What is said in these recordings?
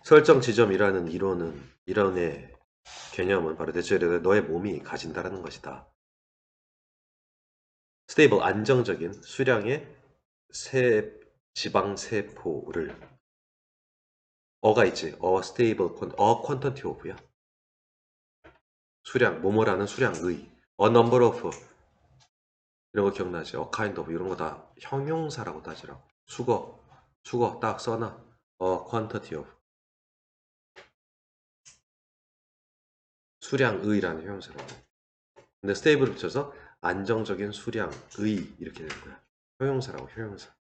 설정 지점이라는 이론의 개념은 바로 대체로 너의 몸이 가진다라는 것이다. 스테이블 안정적인 수량의 지방세포를 어가 있지. 스테이블 퀀터티 오브야. 수량, 뭐뭐라는 수량의 a number of 이런 거 기억나지? a kind of 이런 거 다 형용사라고 따지라고. 수거 딱 써놔. quantity of 수량의라는 형용사라고. 근데 스테이블을 붙여서 안정적인 수량의 이렇게 되는 거야. 형용사라고 형용사.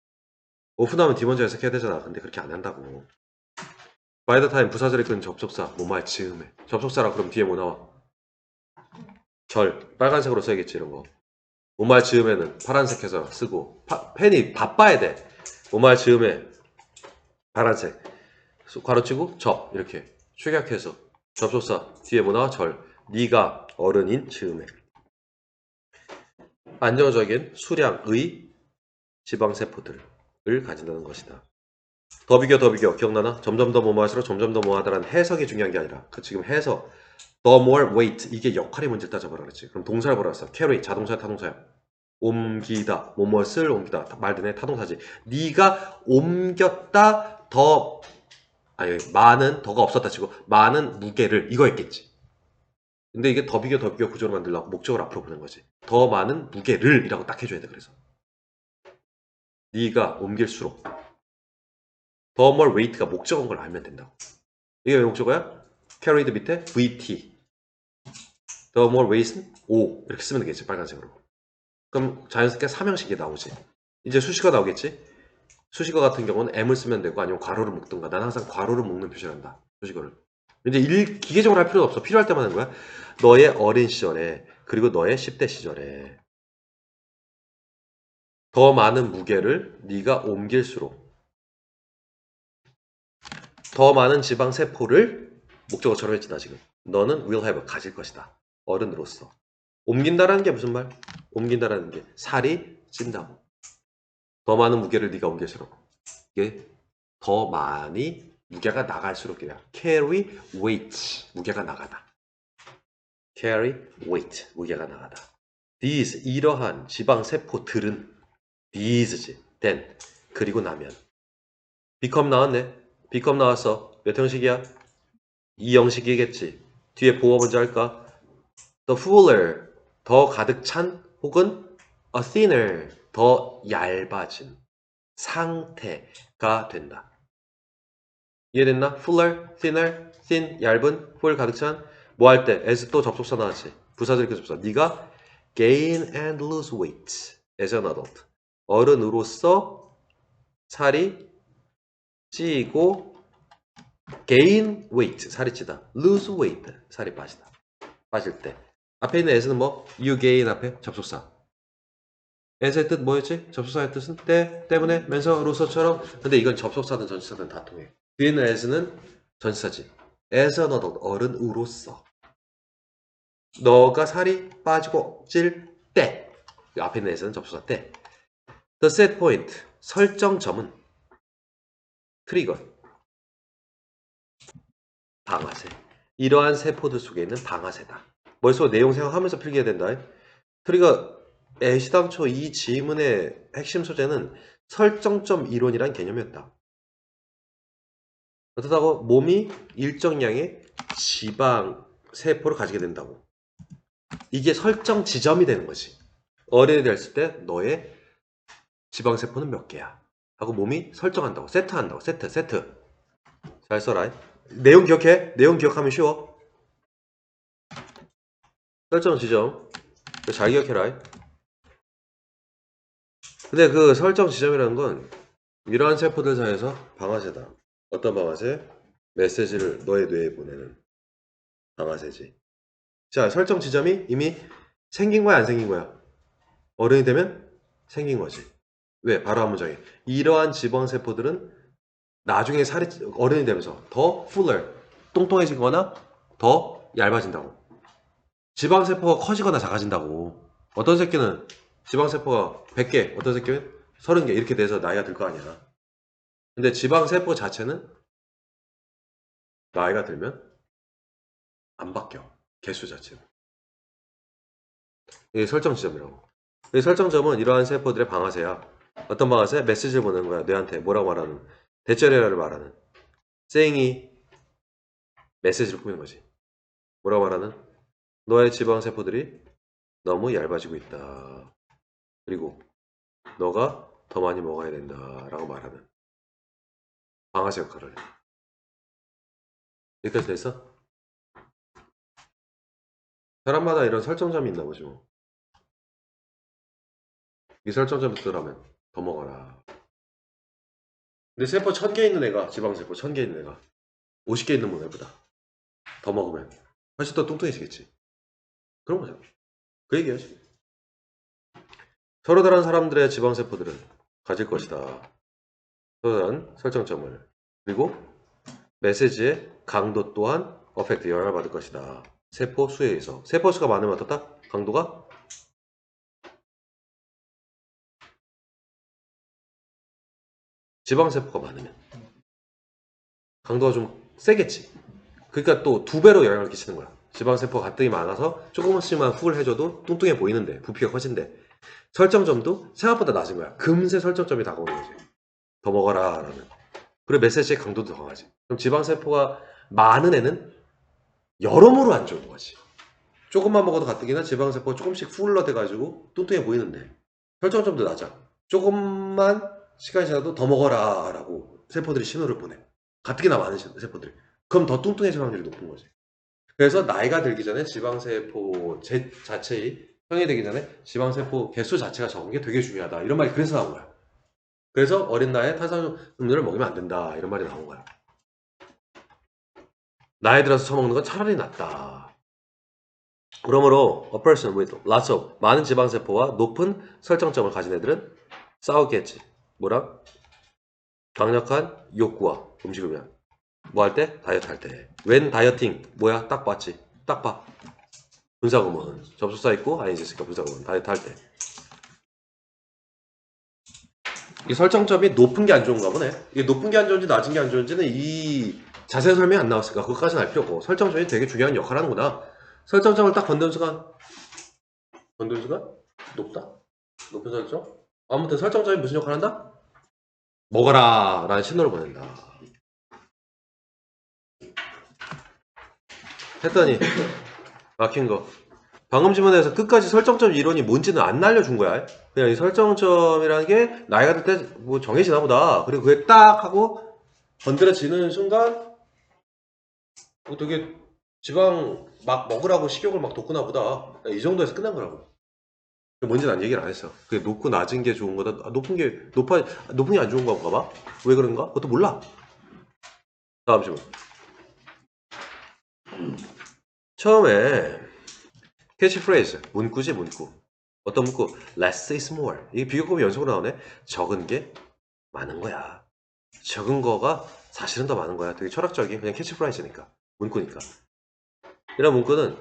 오프 나오면 뒤 먼저 해석해야 되잖아. 근데 그렇게 안 한다고. by the time 부사절에 끄는 접속사 뭐말 즈음에 접속사라 그럼 뒤에 뭐 나와? 절 빨간색으로 써야겠지 이런 거. 뭐말 즈음에는 파란색 해서 쓰고 펜이 바빠야 돼. 뭐말 즈음에 파란색 가로치고 접 이렇게 축약해서 접속사 뒤에 뭐 나와? 절 네가 어른인 즈음에 안정적인 수량의 지방세포들을 가진다는 것이다. 더 비교 기억나나? 점점 더 뭐뭐할수록 점점 더 뭐하다라는 해석이 중요한 게 아니라 그 지금 해석 the more weight 이게 역할의 문제를 따져보라 그랬지. 그럼 동사를 보라 했어. carry 자동차야 타동사야? 옮기다 뭐뭐을 옮기다 말 되네 타동사지. 네가 옮겼다 더 아니 많은 더가 없었다 치고 많은 무게를 이거 했겠지. 근데 이게 더 비교 구조로 만들려고 목적을 앞으로 보는 거지. 더 많은 무게를 이라고 딱 해줘야 돼. 그래서 네가 옮길수록 the more weight가 목적인 걸 알면 된다고. 이게 왜 목적어야? carried 밑에 VT the more weight은 O 이렇게 쓰면 되겠지. 빨간색으로. 그럼 자연스럽게 삼형식이 나오지. 이제 수식어 나오겠지. 수식어 같은 경우는 M을 쓰면 되고 아니면 괄호를 묶든가. 난 항상 괄호를 묶는 표시를 한다. 수식어를. 이제 기계적으로 할 필요는 없어. 필요할 때만 하는 거야. 너의 어린 시절에 그리고 너의 10대 시절에 더 많은 무게를 네가 옮길수록 더 많은 지방 세포를 목적어처럼 했지 나 지금. 너는 will have 가질 것이다. 어른으로서. 옮긴다라는 게 무슨 말? 옮긴다라는 게 살이 찐다고. 더 많은 무게를 네가 옮길수록 이게 더 많이 무게가 나갈수록이야. carry weight 무게가 나가다. carry weight 무게가 나가다. these 이러한 지방 세포들은 these지. then 그리고 나면 become 나왔네. become 나왔어. 몇 형식이야? 이 형식이겠지. 뒤에 보어 먼저 할까? the fuller 더 가득 찬 혹은 a thinner 더 얇아진 상태가 된다. 이해됐나? fuller, thinner, thin, 얇은, full 가득 찬 뭐 할 때? as 또 접속사 나왔지. 부사절 이렇게 접속사. 네가 gain and lose weight as an adult. 어른으로서 살이 찌고 gain weight 살이 찌다. lose weight 살이 빠지다. 빠질 때. 앞에 있는 as는 뭐? you gain 앞에 접속사. as의 뜻 뭐였지? 접속사의 뜻은 때문에, 면서, 로서처럼. 근데 이건 접속사든 전치사든 다 통해. 뒤에 있는 as는 전치사지. as an adult, 어른으로서. 너가 살이 빠지고 찔 때. 앞에 있는 as는 접속사 때. The set point, 설정점은 트리거, 방아쇠. 이러한 세포들 속에 있는 방아쇠다. 머릿속 내용 생각하면서 필기해야 된다. 트리거 애시당초 이 지문의 핵심 소재는 설정점 이론이란 개념이었다. 어떻다고? 몸이 일정량의 지방 세포를 가지게 된다고. 이게 설정 지점이 되는 거지. 어른이 됐을 때 너의 지방 세포는 몇 개야? 하고 몸이 설정한다고. 세트한다고. 세트. 잘 써라. 내용 기억해? 내용 기억하면 쉬워. 설정 지점. 잘 기억해라. 근데 그 설정 지점이라는 건 이러한 세포들 사이에서 방아쇠다. 어떤 방아쇠? 메시지를 너의 뇌에 보내는 방아쇠지. 자, 설정 지점이 이미 생긴 거야, 안 생긴 거야? 어른이 되면 생긴 거지. 왜? 바로 한 문장에. 이러한 지방세포들은 나중에 어른이 되면서 더 fuller, 똥똥해지거나 더 얇아진다고. 지방세포가 커지거나 작아진다고. 어떤 새끼는 지방세포가 100개, 어떤 새끼는 30개 이렇게 돼서 나이가 들 거 아니야. 근데 지방세포 자체는 나이가 들면 안 바뀌어. 개수 자체는. 이게 설정 지점이라고. 이 설정점은 이러한 세포들의 방아쇠야. 어떤 방아쇠? 메시지를 보내는 거야. 뇌한테 뭐라고 말하는? 대절혈을 말하는. 쌩이 메시지를 꾸미는 거지. 뭐라고 말하는? 너의 지방세포들이 너무 얇아지고 있다. 그리고 너가 더 많이 먹어야 된다. 라고 말하는 방아쇠 역할을 해. 여기까지 됐어? 사람마다 이런 설정점이 있나 보지 뭐. 이 설정점이 있더라면 더 먹어라. 근데 세포 1000개 있는 애가, 지방세포 1000개 있는 애가 50개 있는 애보다 더 먹으면 훨씬 더 뚱뚱해지겠지. 그런 거죠. 그 얘기야지. 서로 다른 사람들의 지방세포들은 가질 것이다. 서로 다른 설정점을. 그리고 메시지의 강도 또한 어펙트 영향을 받을 것이다. 세포 수에 의해서. 세포 수가 많으면 어떻다? 강도가 지방세포가 많으면 강도가 좀 세겠지. 그러니까 또 2배로 영향을 끼치는 거야. 지방세포가 가뜩이 많아서 조금씩만 훅을 해줘도 뚱뚱해 보이는데 부피가 커진대. 설정점도 생각보다 낮은 거야. 금세 설정점이 다가오는 거지. 더 먹어라 라는. 그리고 메시지의 강도도 더 강하지. 그럼 지방세포가 많은 애는 여러모로 안 좋은 거지. 조금만 먹어도 가뜩이나 지방세포가 조금씩 훌러돼가지고 뚱뚱해 보이는데 설정점도 낮아. 조금만 시간이 지나도 더 먹어라 라고 세포들이 신호를 보내. 가뜩이나 많은 세포들이. 그럼 더 뚱뚱해질 확률이 높은 거지. 그래서 나이가 들기 전에 지방세포 자체의 형이 되기 전에 지방세포 개수 자체가 적은 게 되게 중요하다. 이런 말이 그래서 나온 거야. 그래서 어린 나이에 탄수화물을 먹이면 안 된다. 이런 말이 나온 거야. 나이 들어서 처먹는 건 차라리 낫다. 그러므로 a person with lots of 많은 지방세포와 높은 설정점을 가진 애들은 싸우겠지. 뭐랑? 강력한 욕구와 음식을 위한. 뭐 할 때? 다이어트 할 때. 웬 다이어팅? 뭐야? 딱 봤지. 딱 봐. 분사구문. 접속사 있고 아니지 있으니까 분사구문. 다이어트 할 때. 이 설정점이 높은 게 안 좋은가 보네. 이게 높은 게 안 좋은지 낮은 게 안 좋은지는 이 자세한 설명이 안 나왔으니까 그것까지는 알 필요 없고 설정점이 되게 중요한 역할을 하는구나. 설정점을 딱 건드는 순간 높다? 높은 설정? 아무튼 설정점이 무슨 역할을 한다? 먹어라 라는 신호를 보낸다. 했더니 막힌 거. 방금 질문에서 끝까지 설정점 이론이 뭔지는 안 알려준 거야. 그냥 이 설정점이라는 게 나이가 들 때 뭐 정해지나 보다. 그리고 그게 딱 하고 건드려지는 순간 되게 지방 막 먹으라고 식욕을 막 돋구나 보다. 이 정도에서 끝난 거라고. 뭔지는 난 얘기를 안 했어. 그게 높고 낮은 게 좋은 거다. 높은 게 안 좋은 건가 봐. 왜 그런가? 그것도 몰라. 다음 질문. 처음에 캐치프레이즈 문구지 문구. 어떤 문구? Less is more. 이게 비교급이 연속으로 나오네. 적은 게 많은 거야. 적은 거가 사실은 더 많은 거야. 되게 철학적인 그냥 캐치프레이즈니까. 문구니까. 이런 문구는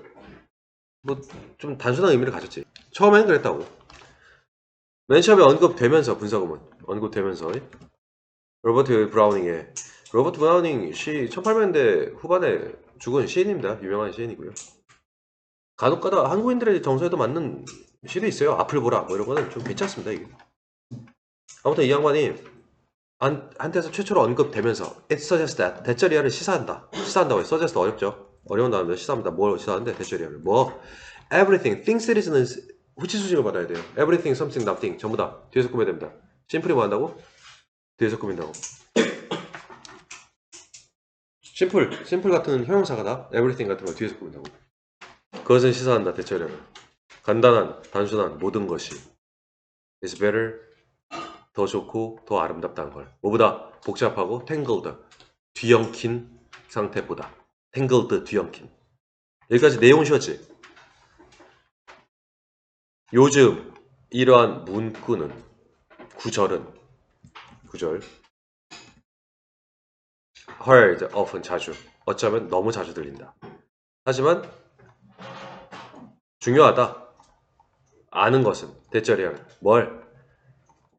뭐 좀 단순한 의미를 가졌지. 처음에는 그랬다고. 맨 처음에 언급되면서 분사구문 언급되면서 로버트 브라우닝 시 1800년대 후반에 죽은 시인입니다. 유명한 시인이고요. 간혹가다 한국인들의 정서에도 맞는 시도 있어요. 앞을 보라 뭐 이런 거는 좀 괜찮습니다. 이게. 아무튼 이 양반이 한테서 최초로 언급되면서 it suggests that 대절이야를 시사한다고 해요. suggest 어렵죠. 어려운 단어인데 시사합니다. 뭘 시사하는데 대절이야를 뭐 everything thinks it is는 후치수식을 받아야 돼요. everything, something, nothing 전부 다 뒤에서 꾸며야 됩니다. 심플이 뭐 한다고? 뒤에서 꾸민다고. 심플 같은 형용사가 다 everything 같은 거 뒤에서 꾸민다고. 그것은 시사한다 대절이야를. 간단한 단순한 모든 것이 is better 더 좋고 더 아름답다는 걸. 뭐보다 복잡하고 tangled 뒤엉킨 상태보다. tangled 뒤엉킨. 여기까지 내용은 쉬웠지? 요즘 이러한 문구는 구절 heard often 자주 어쩌면 너무 자주 들린다. 하지만 중요하다. 아는 것은 대절이야. 뭘?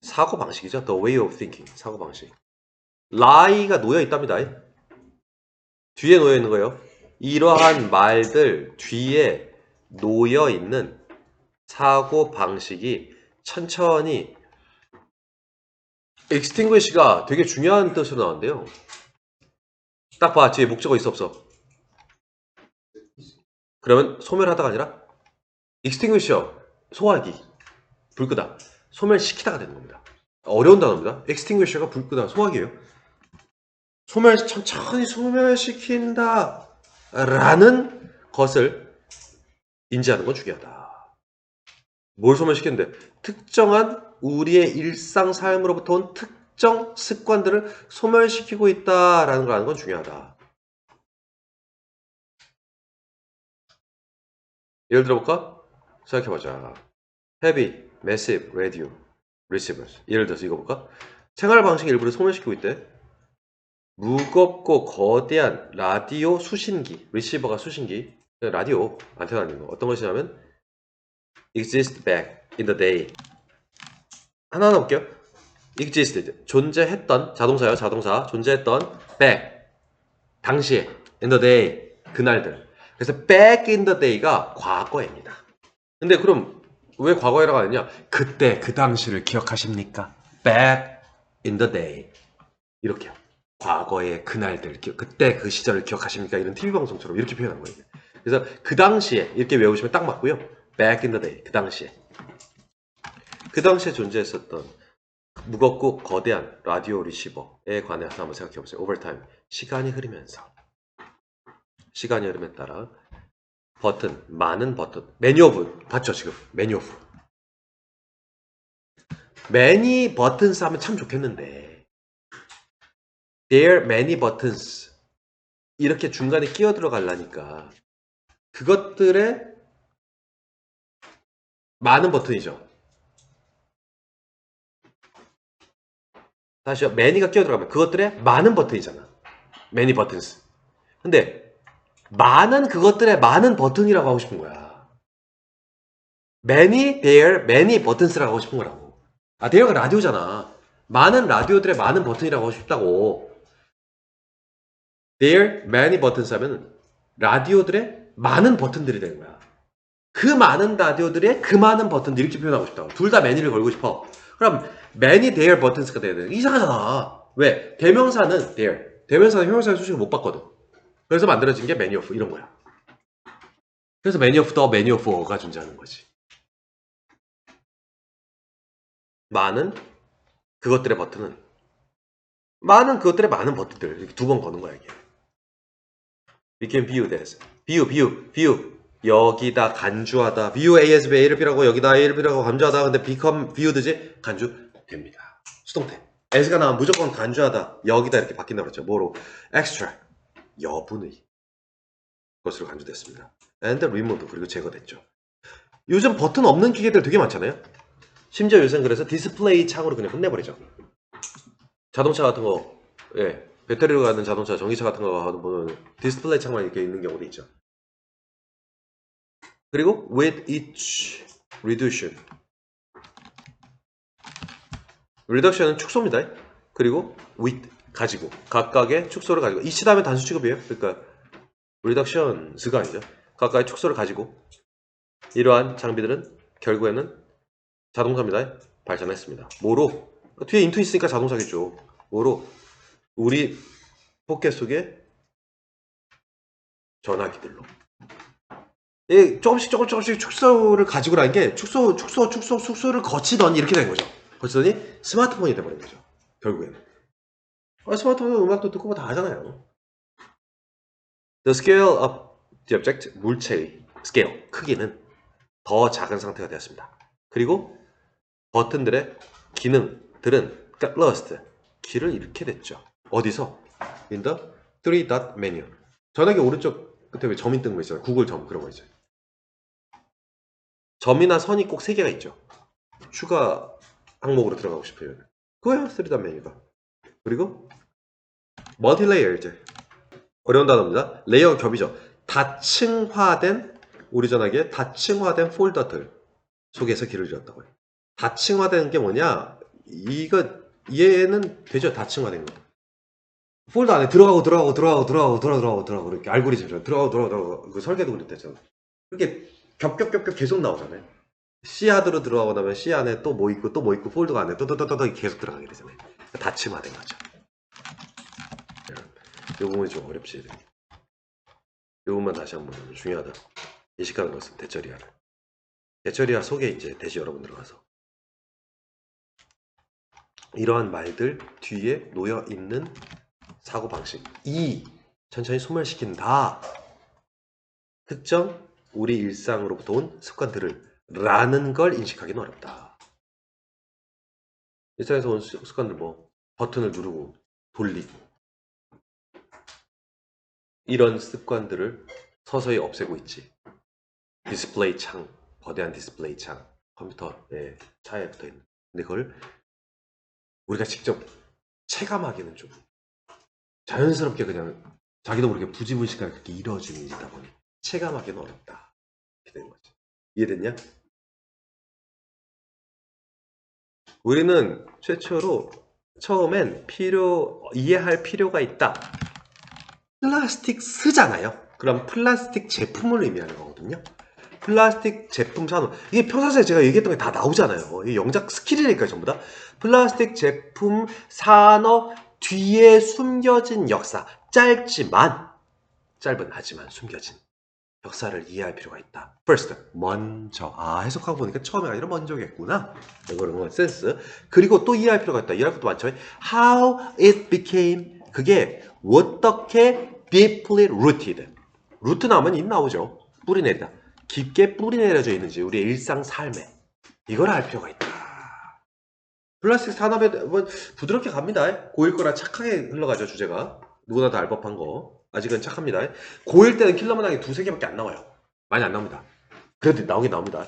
사고방식이죠. The way of thinking. 사고방식. lie가 놓여 있답니다. 뒤에 놓여 있는 거예요. 이러한 말들 뒤에 놓여 있는 사고 방식이 천천히 extinguish가 되게 중요한 뜻으로 나온대요. 딱 봐. 뒤에 목적어 있어 없어? 그러면 소멸하다가 아니라 extinguisher, 소화기, 불 끄다. 소멸시키다가 되는 겁니다. 어려운 단어입니다. extinguisher가 불 끄다, 소화기예요. 천천히 소멸시킨다 라는 것을 인지하는 건 중요하다. 뭘 소멸시키는데? 특정한 우리의 일상 삶으로부터 온 특정 습관들을 소멸시키고 있다라는 걸 아는 건 중요하다. 예를 들어볼까? 생각해보자. Heavy, massive, radio, receivers. 예를 들어서 이거 볼까? 생활 방식 일부를 소멸시키고 있대. 무겁고 거대한 라디오 수신기, 리시버가 수신기, 라디오 안테나 아닌 거. 어떤 것이냐면 exist back in the day. 하나하나 볼게요. existed, 존재했던, 자동사요, 자동사. 존재했던 back, 당시에, in the day, 그날들. 그래서 back in the day가 과거입니다. 근데 그럼 왜 과거에라고 하느냐? 그때 그 당시를 기억하십니까? back in the day. 이렇게요. 과거의 그날들, 그때 그 시절을 기억하십니까? 이런 TV방송처럼 이렇게 표현한 거예요. 그래서 그 당시에 이렇게 외우시면 딱 맞고요. back in the day, 그 당시에. 그 당시에 존재했었던 무겁고 거대한 라디오 리시버에 관해서 한번 생각해 보세요. 오버타임. 시간이 흐르면서. 시간이 흐름에 따라 버튼, 많은 버튼. many of, 봤죠 지금? many of. many buttons 하면 참 좋겠는데 there are many buttons 이렇게 중간에 끼어 들어가려니까 그것들의 많은 버튼이죠. 다시요. many가 끼어 들어가면 그것들의 많은 버튼이잖아. many buttons. 근데 많은 그것들의 많은 버튼이라고 하고 싶은 거야. many there many buttons라고 하고 싶은 거라고. 아, there가 라디오잖아. 많은 라디오들의 많은 버튼이라고 하고 싶다고. there many buttons 하면 라디오들의 많은 버튼들이 되는 거야. 그 많은 라디오들의 그 많은 버튼들 이렇게 표현하고 싶다고. 둘 다 many를 걸고 싶어. 그럼 many there buttons가 돼야 돼. 이상하잖아. 왜? 대명사는 there. 대명사는 형용사의 수식을 못 봤거든. 그래서 만들어진 게 many of 이런 거야. 그래서 many of the, many of가 존재하는 거지. 많은 그것들의 버튼은 많은 그것들의 많은 버튼들 이렇게 두 번 거는 거야 이게. We can view this. view. 여기다 간주하다. view A as B, A를 B라고 여기다 A를 B라고 간주하다. 근데 become viewed지 간주됩니다. 수동태. as가 나오면 무조건 간주하다. 여기다 이렇게 바뀐다고 그랬죠. 뭐로? extra. 여분의 것으로 간주됐습니다. and removed. 그리고 제거됐죠. 요즘 버튼 없는 기계들 되게 많잖아요. 심지어 요새는 그래서 디스플레이 창으로 그냥 끝내버리죠. 자동차 같은 거, 예, 배터리로 가는 자동차, 전기차 같은 거 하는 분은 디스플레이 창만 이렇게 있는 경우도 있죠. 그리고 with each reduction. reduction은 축소입니다. 그리고 with 가지고 각각의 축소를 가지고 each 다음에 단수 취급이에요. 그러니까 reductions가 아니죠. 각각의 축소를 가지고 이러한 장비들은 결국에는 자동차입니다. 발전했습니다. 뭐로? 뒤에 인투 있으니까 자동차겠죠. 뭐로? 우리 포켓 속에 전화기들로. 조금씩 축소를 가지고라는 게 축소를 거치더니 이렇게 된 거죠. 거치더니 스마트폰이 돼버린 거죠. 결국에는. 스마트폰은 음악도 듣고 다 하잖아요. The scale of the object, 물체의 scale, 크기는 더 작은 상태가 되었습니다. 그리고 버튼들의 기능들은 lost, 길을 잃게 됐죠. 어디서? In the 3-dot menu. 전화기 오른쪽 끝에 왜 점이 뜬 거 있잖아요. 구글 점 그런 거 있죠. 점이나 선이 꼭 3개가 있죠. 추가 항목으로 들어가고 싶어요. 그거야 3-dot 메뉴가. 그리고 multi-layered. 어려운 단어입니다. 레이어 겹이죠. 다층화된 우리 전화기에 다층화된 폴더들 속에서 길을 잃었다고요. 다층화된 게 뭐냐? 이거 이해는 되죠? 다층화된 거. 폴더 안에 들어가고 이렇게 알고리즘처럼 들어가고 그 설계도 그랬대잖아. 그렇게 겹겹겹겹 계속 나오잖아요. C 하드로 들어가고 나면 C 안에 또 뭐 있고 폴더가 안에 또또또또 계속 들어가게 되잖아요. 다침화된 거죠. 이 부분이 좀 어렵지. 이 부분만 다시 한번 보면 중요하다. 인식하는 것은 대처리아를. 대처리아 속에 이제 대시 여러분 들어가서 이러한 말들 뒤에 놓여 있는 사고 방식. 천천히 소멸시킨다. 특정 우리 일상으로부터 온 습관들을 라는 걸 인식하기는 어렵다. 일상에서 온 습관들 뭐 버튼을 누르고 돌리고 이런 습관들을 서서히 없애고 있지. 디스플레이 창, 거대한 디스플레이 창, 컴퓨터에 차에 붙어 있는. 근데 그걸 우리가 직접 체감하기는 좀 자연스럽게 그냥 자기도 모르게 부지불식하게 그렇게 이루어지는 일이다 보니 체감하기는 어렵다. 이렇게 된 거지. 이해됐냐? 우리는 최초로 처음엔 이해할 필요가 있다. 플라스틱 쓰잖아요. 그럼 플라스틱 제품을 의미하는 거거든요. 플라스틱 제품 산업. 이게 평상시에 제가 얘기했던 게 다 나오잖아요. 이게 영작 스킬이니까 전부 다. 플라스틱 제품 산업 뒤에 숨겨진 역사. 짧은 하지만 숨겨진 역사를 이해할 필요가 있다. First, 먼저. 해석하고 보니까 처음에 아니라 먼저겠구나. 이거는 뭐 센스. 그리고 또 이해할 필요가 있다. 이해할 것도 많죠. How it became. 그게 어떻게 deeply rooted. 루트 나오면 인 나오죠. 뿌리내리다. 깊게 뿌리내려져 있는지 우리의 일상 삶에. 이걸 알 필요가 있다. 플라스틱 산업에 뭐 부드럽게 갑니다. 고일 거라 착하게 흘러가죠, 주제가. 누구나 다 알 법한 거. 아직은 착합니다. 고일 때는 킬러 문항이 두세 개밖에 안 나와요. 많이 안 나옵니다. 그래도 나오긴 나옵니다.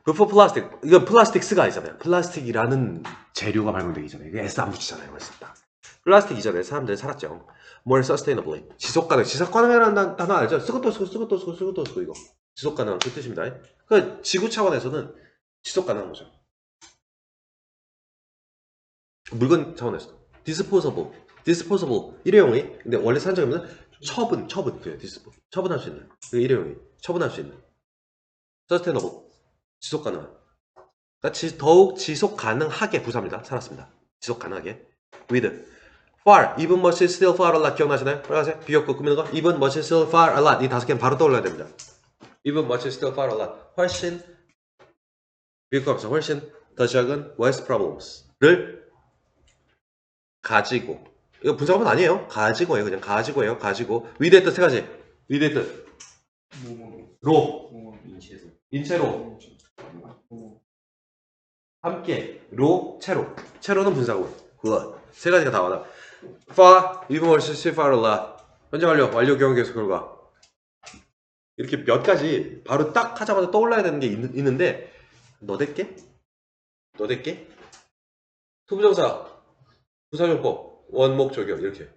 Before 플라스틱, 이건 플라스틱스가 아니잖아요. 플라스틱이라는 재료가 발명되기 전에. 이게 S 안 붙이잖아요. 그랬습니다. 플라스틱 이전에 사람들이 살았죠. More sustainably. 지속가능. 지속가능이라는 단어 알죠? 쓰고 또 쓰고 이거. 지속가능 그 뜻입니다. 그 지구 차원에서는 지속가능한 거죠. 물건 차원에서. disposable. 일회용이. 근데 원래 산적이면 처분. 그래요. 처분할 수 있는. 그 일회용이. 처분할 수 있는. sustainable. 지속 가능한. 그러니까 더욱 지속 가능하게 부사입니다. 살았습니다. 지속 가능하게. with. far. even much still far a lot. 기억나시나요? 빨간색 비었고 꾸미는 거. even much still far a lot. 이 다섯 개는 바로 떠올려야 됩니다. even much still far a lot. 훨씬 비었고 하면서 훨씬 더 작은 worse problems를 가지고. 이거 분사구문 아니에요. 가지고예요. 그냥 가지고예요. 가지고. 위드의 뜻 세 가지. 위드의 뜻. 로. 인체로. 함께. 로. 채로. 채로는 분사구문. 그거. 세 가지가 다 와다. far. even more still far a lot. 현재 완료 경험 계속 결과. 이렇게 몇 가지 바로 딱 하자마자 떠올라야 되는 게 있는데 너댓게? 투부정사. 부사용법. 원목 적용. 이렇게.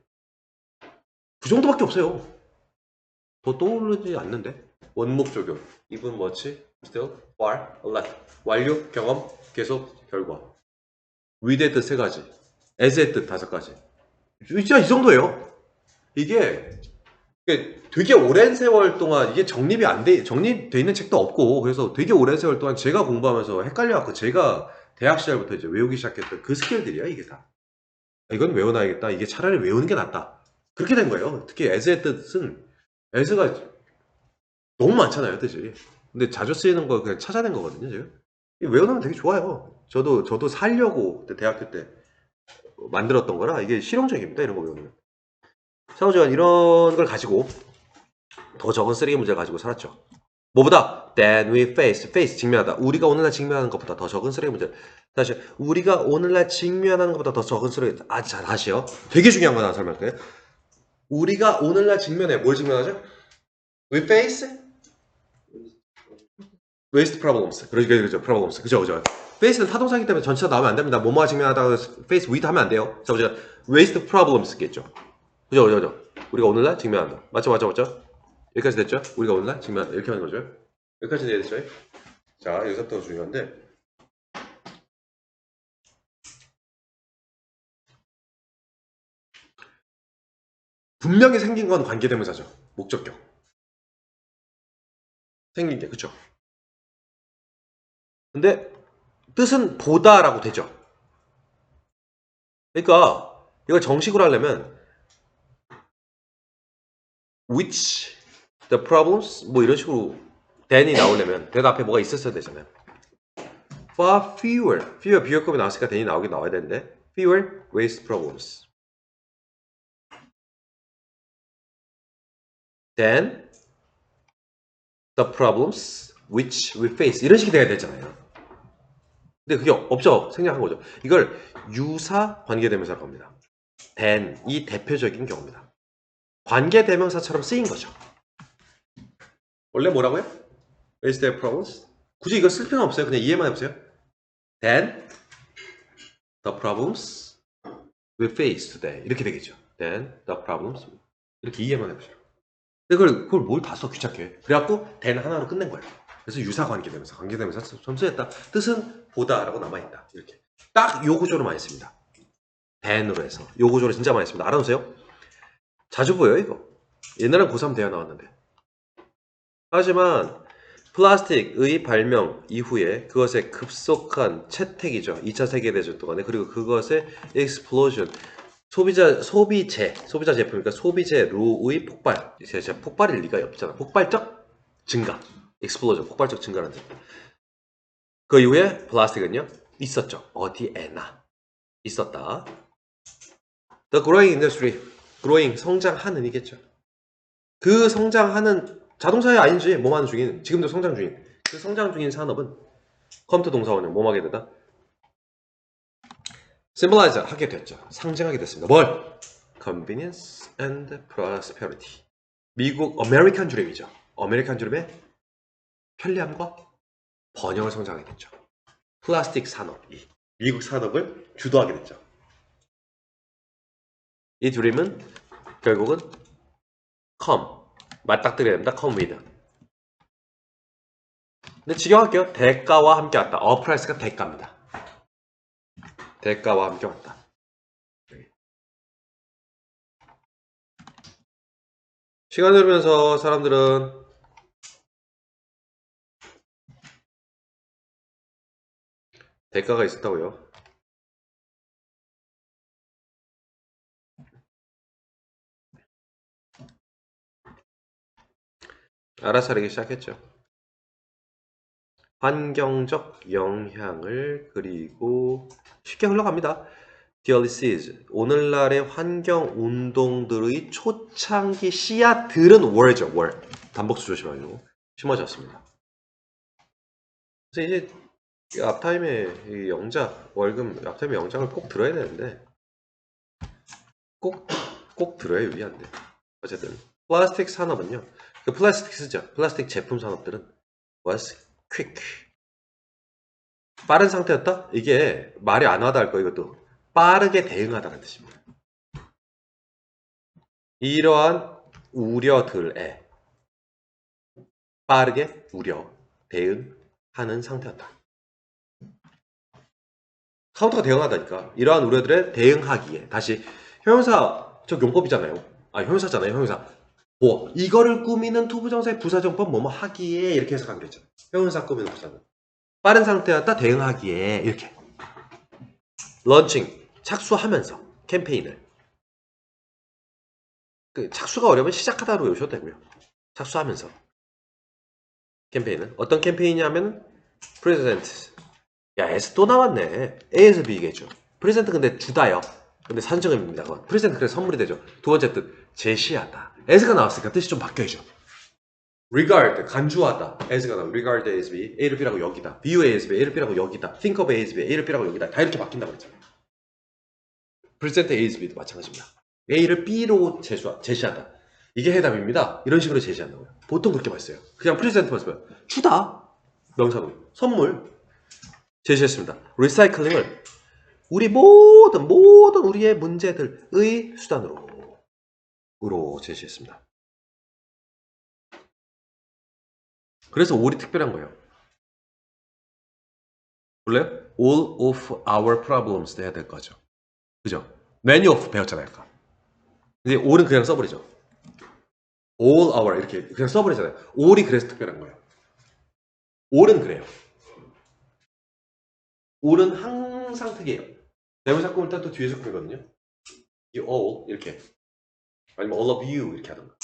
그 정도밖에 없어요. 더 떠오르지 않는데. 원목 적용. even much, still, far, a lot. 완료, 경험, 계속, 결과. with의 뜻 세 가지. as의 뜻 다섯 가지. 진짜 이 정도예요. 이게 되게 오랜 세월 동안 이게 정립돼 있는 책도 없고 그래서 되게 오랜 세월 동안 제가 공부하면서 헷갈려갖고 제가 대학 시절부터 이제 외우기 시작했던 그 스킬들이야 이게 다. 이건 외워놔야겠다. 이게 차라리 외우는 게 낫다. 그렇게 된 거예요. 특히 as의 뜻은 as가 너무 많잖아요, 뜻이. 근데 자주 쓰이는 거 그냥 찾아낸 거거든요, 지금. 외워놓으면 되게 좋아요. 저도 살려고 대학교 때 만들었던 거라 이게 실용적입니다, 이런 거 외우면. 사무직원 이런 걸 가지고 더 적은 쓰레기 문제를 가지고 살았죠. 뭐보다 than we face 직면하다. 우리가 오늘날 직면하는 것보다 더 적은 쓰레기 문제. 다시 우리가 오늘날 직면하는 것보다 더 적은 쓰레기. 자 다시요. 되게 중요한 거 하나 설명할게요. 우리가 오늘날 직면해 뭘 직면하죠? We face waste problems. 그렇죠. problems. 그죠. face는 타동사이기 때문에 전치사 나오면 안 됩니다. 뭐뭐와 직면하다가 face with 하면 안 돼요. 자, 보자. waste problems겠죠. 그죠. 우리가 오늘날 직면한다. 맞죠. 여기까지 됐죠? 우리가 오늘날 직면한다. 이렇게 하는 거죠. 여기까지 됐죠? 자, 여기서부터 중요한데. 분명히 생긴 건 관계대명사죠. 목적격. 생긴 게, 그쵸? 근데 뜻은 보다라고 되죠. 그러니까 이걸 정식으로 하려면 which the problems 뭐 이런 식으로 than이 나오려면 than 앞에 뭐가 있었어야 되잖아요. far fewer 비교급이 나왔으니까 than이 나오긴 나와야 되는데 fewer waste problems than the problems which we face 이런 식이 돼야 되잖아요. 근데 그게 없죠. 생략한 거죠. 이걸 유사 관계대명사라고 합니다. than 이 대표적인 경우입니다. 관계대명사처럼 쓰인 거죠. 원래 뭐라고요? Is there problems? 굳이 이거 쓸 필요는 없어요. 그냥 이해만 해보세요. Then the problems we face today 이렇게 되겠죠. Then the problems 이렇게 이해만 해보세요. 그걸 뭘 다 써 귀찮게. 그래갖고 then 하나로 끝낸 거예요. 그래서 유사관계대명사, 관계대명사 점수했다. 뜻은 보다라고 남아있다. 이렇게 딱 요 구조로 많이 씁니다. then으로 해서 요 구조로 진짜 많이 씁니다. 알아두세요. 자주 보여요 이거. 옛날엔 고3 대화 나왔는데. 하지만 플라스틱의 발명 이후에 그것의 급속한 채택이죠. 2차 세계대전 동안에. 그리고 그것의 explosion. 소비자 제품이니까 소비재로의 폭발. 진짜 폭발일 리가 없잖아. 폭발적 증가. explosion. 폭발적 증가라는 뜻. 그 이후에 플라스틱은요. 있었죠. 어디에나. 있었다. The growing industry. growing. 성장하는 이겠죠. 그 성장하는 자동차에 아닌지 뭐하는 중인 지금도 성장 중인 그 성장 중인 산업은 컴퓨터 동사원은 뭐하게 되다? symbolize 하게 됐죠. 상징하게 됐습니다. 뭘? convenience and prosperity. 미국 아메리칸 드림이죠. 아메리칸 드림의 편리함과 번영을 성장하게 됐죠. 플라스틱 산업이 미국 산업을 주도하게 됐죠. 이 드림은 결국은 come 맞닥뜨려야 됩니다. come with. 근데 직역할게요. 대가와 함께 왔다. price가 대가입니다. 대가와 함께 왔다. 시간이 흐르면서 사람들은 대가가 있었다고요. 알아차리기 시작했죠. 환경적 영향을 그리고 쉽게 흘러갑니다. 디얼리시즈 오늘날의 환경운동들의 초창기 씨앗들은 월죠. 월. 단복수 조심하고 심어졌습니다. 그래서 이제 이 앞타임에 이 영작 월급 앞타임에 영작을 꼭 들어야 되는데 꼭 들어야 유리한데 어쨌든 플라스틱 산업은요. 그 플라스틱 쓰죠. 플라스틱 제품 산업들은 was quick 빠른 상태였다? 이게 말이 안 와닿을 거 이것도 빠르게 대응하다는 뜻입니다. 이러한 우려들에 빠르게 대응하는 상태였다. 카운터가 대응하다니까 이러한 우려들에 대응하기에 다시 형용사적 용법이잖아요. 형용사잖아요. 형용사. 뭐 이거를 꾸미는 투부정사의 부사정법 뭐뭐 하기에 이렇게 해석한 게 있잖아요. 형용사 꾸미는 부사는 빠른 상태였다 대응하기에 이렇게 런칭 착수하면서 캠페인을 착수가 어려우면 시작하다로 외우셔도 되고요. 착수하면서 캠페인은 어떤 캠페인이냐면 프레젠트 야 S 또 나왔네. A에서 B겠죠. 프레젠트 근데 주다요. 근데 산정입니다. 프레젠트 그래서 선물이 되죠. 두 번째 뜻 제시하다. S가 나왔으니까 뜻이 좀 바뀌어야죠. regard 간주하다. S가 나와 regard A as B A를 B라고 여기다. view A as B A를 B라고 여기다. think of A as B A를 B라고 여기다. 다 이렇게 바뀐다고 했잖아요. present A as B도 마찬가지입니다. A를 B로 제시하다. 이게 해답입니다. 이런 식으로 제시한다고요. 보통 그렇게 봤어요. 그냥 프레젠트만 쓰면 주다. 명사로 선물 제시했습니다. 리사이클링을 우리 모든 우리의 문제들의 수단으로 제시했습니다. 그래서 all이 특별한 거예요. 몰라요? all of our problems 해야 될 거죠. 그죠? many of 배웠잖아요. 아까. 근데 all은 그냥 써버리죠. all our 이렇게 그냥 써버리잖아요. all이 그래서 특별한 거예요. all은 그래요. all은 항상 특이해요. 대명사 꾸밀 때또 뒤에서 꾸미거든요. 이 all 이렇게 아니면 all of you 이렇게 하던가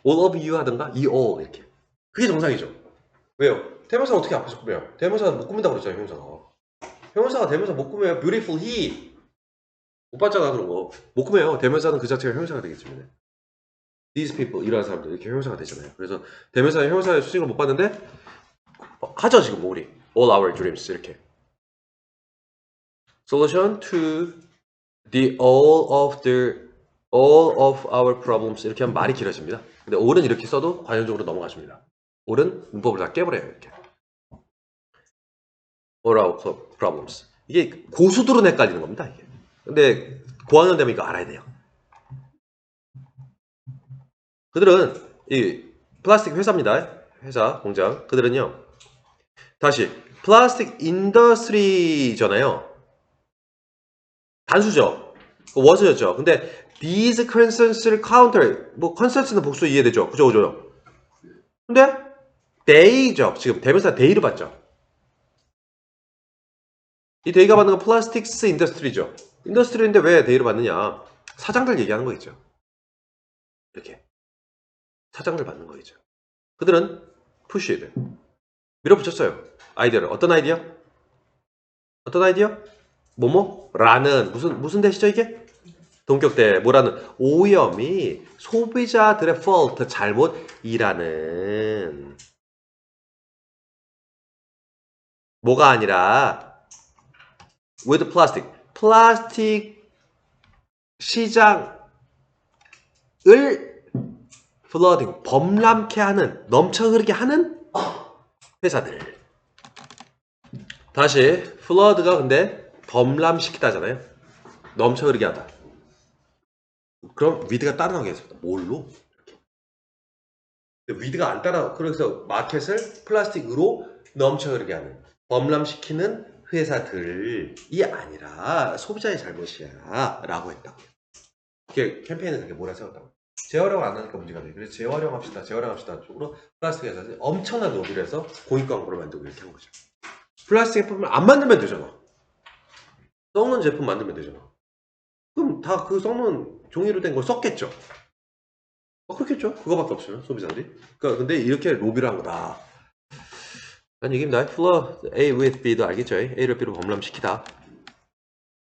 all of you 하던가 이 all 이렇게 그게 정상이죠. 왜요? 대명사를 어떻게 앞에서 꾸며요? 대명사가 못 꾸민다고 그랬잖아요. 형용사가 대명사 못 꾸며요. beautiful he 못 봤잖아 그런 거. 못 꾸며요. 대명사는 그 자체가 형용사가 되기 때문에 these people 이러한 사람들 이렇게 형용사가 되잖아요. 그래서 대명사의 형용사의 수식을 못 봤는데 하죠 지금 뭐 우리 all our dreams 이렇게 solution to the all of our problems 이렇게 하면 말이 길어집니다. 근데 all은 이렇게 써도 관용적으로 넘어가줍니다. all은 문법을 다 깨버려요 이렇게 all our problems 이게 고수들은 헷갈리는 겁니다 이게. 근데 고학년 되면 이거 알아야 돼요. 그들은 이 플라스틱 회사입니다. 회사 공장 그들은요 다시 플라스틱 인더스트리잖아요. 단수죠. was였죠. 근데 these concerns를 counter 뭐 concerns는 복수 이해되죠. 그죠. 근데 they죠. 지금 대명사 they를 봤죠. 이 they가 받는 건 plastics industry죠. 인더스트리인데 왜 they를 받느냐? 사장들 얘기하는 거 있죠. 이렇게 사장들 받는 거 있죠. 그들은 pushed 밀어붙였어요. 아이디어를 어떤 아이디어? 뭐뭐? 라는 무슨 대시죠 이게? 동격대 뭐라는 오염이 소비자들의 fault 잘못이라는 뭐가 아니라 with plastic 플라스틱 시장을 flooding 범람케 하는 넘쳐 흐르게 하는 회사들 다시 flood가 근데 범람시키다잖아요. 넘쳐 흐르게 하다. 그럼 위드가 따라나오게 했습니다. 뭘로? 위드가 안 따라 그래서 마켓을 플라스틱으로 넘쳐 흐르게 하는 범람시키는 회사들이 아니라 소비자의 잘못이야 라고 했다고. 그게 캠페인을 그렇게 몰아세웠다고. 재활용 안 하니까 문제가 돼. 그래서 재활용합시다 쪽으로 플라스틱 회사들이 엄청난 로비를 해서 공익 광고를 만들고 이렇게 한 거죠. 플라스틱 제품을 안 만들면 되잖아. 썩는 제품 만들면 되잖아. 그럼 다 그 썩는 종이로 된 걸 썼겠죠. 그렇겠죠. 그거밖에 없으면 소비자들이. 그러니까 근데 이렇게 로비를 한 거다. 난 얘기입니다. 플러 A with B도 알겠죠? A를 B로 범람시키다.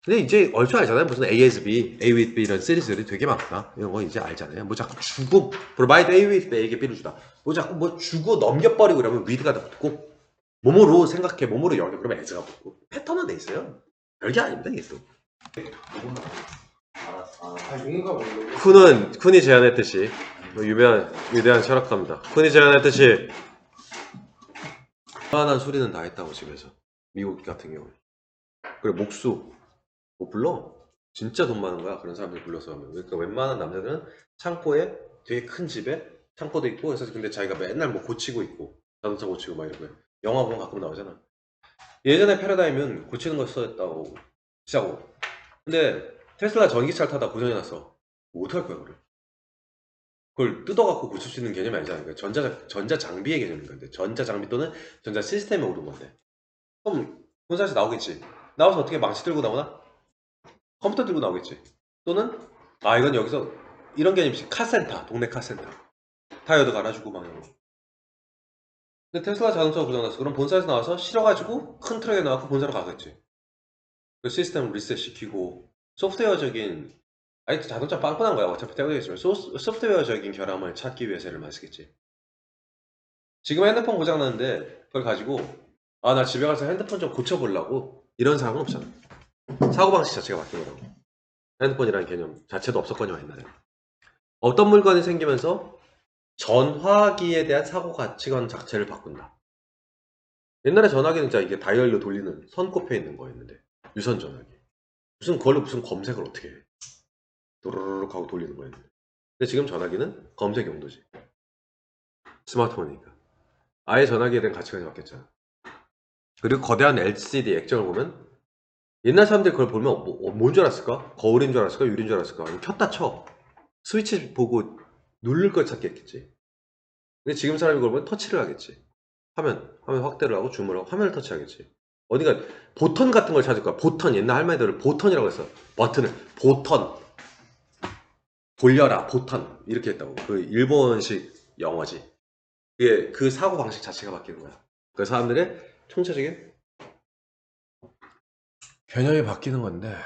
근데 이제 얼추 알잖아요. 무슨 A as B, A with B 이런 시리즈들이 되게 많구나. 이런 거 이제 알잖아요. 뭐 자꾸 주고 provide A with B에게 B를 주다. 뭐 자꾸 뭐 주고 넘겨버리고 그러면 with가 다 붙고 몸으로 생각해, 몸으로 여겨 그러면 as가 붙고 패턴은 돼 있어요. 별게 아닙니다 이게 또. 쿤이 제안했듯이 유명한 위대한 철학가입니다. 쿤이 제안했듯이 웬만한 소리는 다 했다고 집에서 미국 같은 경우에. 그리고 목수 뭐 불러 진짜 돈 많은 거야 그런 사람들 불러서 하면. 그러니까 웬만한 남자들은 창고에 되게 큰 집에 창고도 있고 그래서 근데 자기가 맨날 뭐 고치고 있고 자동차 고치고 막 이러고 영화 보면 가끔 나오잖아. 예전에 패러다임은 고치는 거 썼다고 시작하고 근데 테슬라 전기차를 타다 고장이 났어. 뭐 어떡할 거야 그걸? 그걸 뜯어갖고 고칠 수 있는 개념이 아니잖아요. 그러니까 전자 장비의 개념인 건데 전자 장비 또는 전자 시스템에 오른 건데 그럼 본사에서 나오겠지. 나와서 어떻게 망치 들고 나오나? 컴퓨터 들고 나오겠지. 또는 이건 여기서 이런 개념이지. 카센터 동네 카센터 타이어도 갈아주고 막 이런 거. 근데 테슬라 자동차가 고장났어. 그럼 본사에서 나와서 실어가지고 큰 트럭에 나와서 본사로 가겠지. 그 시스템을 리셋 시키고 소프트웨어적인 자동차 빵꾸난 거야. 어차피 떼어야겠지만 소프트웨어적인 결함을 찾기 위해서를 많이 쓰겠지. 지금 핸드폰 고장났는데 그걸 가지고 나 집에 가서 핸드폰 좀 고쳐보려고 이런 사람은 없잖아. 사고방식 자체가 바뀐 거라고. 핸드폰이라는 개념 자체도 없었거든요 옛날에. 어떤 물건이 생기면서 전화기에 대한 사고 가치관 자체를 바꾼다. 옛날에 전화기는 진짜 이게 다이얼로 돌리는 선 꼽혀 있는 거였는데 유선 전화기. 그걸로 무슨 검색을 어떻게 해. 도로로록 하고 돌리는 거였는데. 근데 지금 전화기는 검색 용도지. 스마트폰이니까. 아예 전화기에 대한 가치관이 바뀌었잖아. 그리고 거대한 LCD 액정을 보면 옛날 사람들이 그걸 보면 뭔 줄 알았을까? 거울인 줄 알았을까? 유리인 줄 알았을까? 아니면 켰다 쳐. 스위치 보고 누를 걸 찾겠지. 근데 지금 사람이 그걸 보면 터치를 하겠지. 화면 확대를 하고 줌을 하고 화면을 터치하겠지. 어디가 보턴 같은 걸 찾을 거야. 보턴. 옛날 할머니들을 보턴이라고 했어. 버튼을. 보턴. 돌려라. 보턴. 이렇게 했다고. 그 일본식 영어지. 그게 그 사고 방식 자체가 바뀌는 거야. 그 사람들의 총체적인 개념이 바뀌는 건데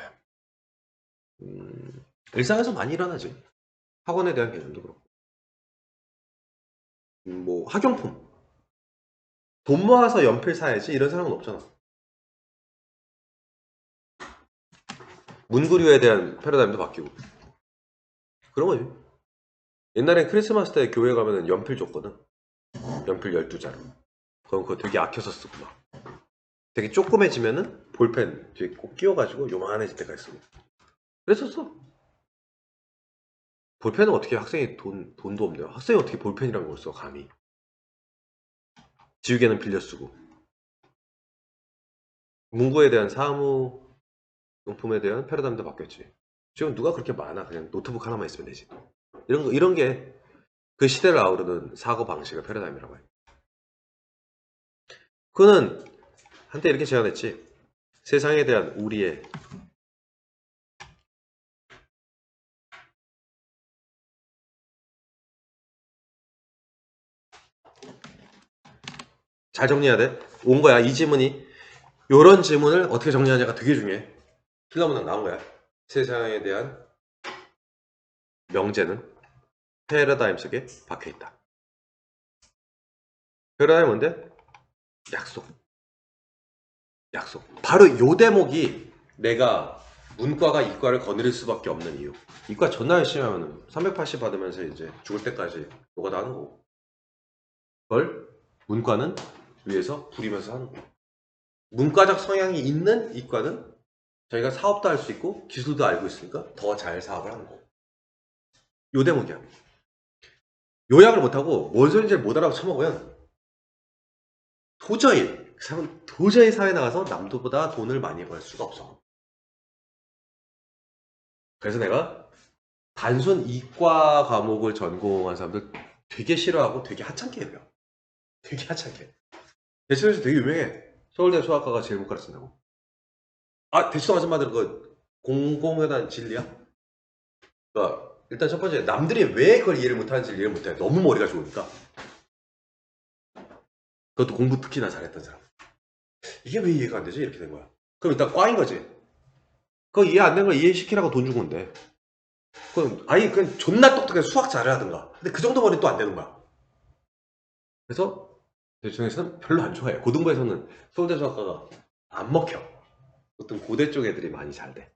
일상에서 많이 일어나지. 학원에 대한 개념도 그렇고 뭐 학용품 돈 모아서 연필 사야지 이런 사람은 없잖아. 문구류에 대한 패러다임도 바뀌고 그런 거지. 옛날엔 크리스마스 때 교회 가면은 연필 줬거든. 연필 12자루. 그럼 그거 되게 아껴서 쓰고 막 되게 조그매지면은 볼펜 뒤에 꼭 끼워가지고 요만해질 때까지 쓰고 그랬었어. 볼펜은 어떻게 학생이 돈도 없네요. 학생이 어떻게 볼펜이라는 걸 써, 감히. 지우개는 빌려 쓰고. 문구에 대한 사무용품에 대한 패러다임도 바뀌었지. 지금 누가 그렇게 많아. 그냥 노트북 하나만 있으면 되지. 이런 게 그 시대를 아우르는 사고 방식의 패러다임이라고 해요. 그는 한때 이렇게 제안했지. 세상에 대한 우리의 잘 정리해야 돼. 온 거야. 이 지문이 요런 지문을 어떻게 정리하냐가 되게 중요해. 필라문학 나온 거야. 세상에 대한 명제는 패러다임 속에 박혀있다. 패러다임 뭔데? 약속. 약속. 바로 요 대목이 내가 문과가 이과를 거느릴 수밖에 없는 이유. 이과 존나 열심히 하면 380 받으면서 이제 죽을 때까지 뭐가 다 하는 거고. 그걸 문과는 위에서 부리면서 하는 거고. 문과적 성향이 있는 이과는 저희가 사업도 할 수 있고 기술도 알고 있으니까 더 잘 사업을 하는 거고. 요 대목이야. 요약을 못하고 뭔 소리인지 못 알아고 처먹으면 도저히 사회 나가서 남들보다 돈을 많이 벌 수가 없어. 그래서 내가 단순 이과 과목을 전공한 사람들 되게 싫어하고 되게 하찮게 해요. 되게 하찮게. 대치동에서 되게 유명해. 서울대 수학과가 제일 못 가르친다고. 아, 대치동 아줌마들 그 공공연한 진리야? 그러니까 일단 첫 번째 남들이 왜 그걸 이해를 못하는지 이해를 못해. 너무 머리가 좋으니까. 그것도 공부 특히나 잘했던 사람. 이게 왜 이해가 안 되지? 이렇게 된 거야. 그럼 일단 꽝인 거지. 그거 이해 안 되는 거 이해시키라고 돈 준 건데. 그럼 아니 그냥 존나 똑똑해 수학 잘하든가. 근데 그 정도 머리 또 안 되는 거야. 그래서 대충에서는 별로 안 좋아해. 고등부에서는 서울대 수학과가 안 먹혀. 보통 고대 쪽 애들이 많이 잘 돼.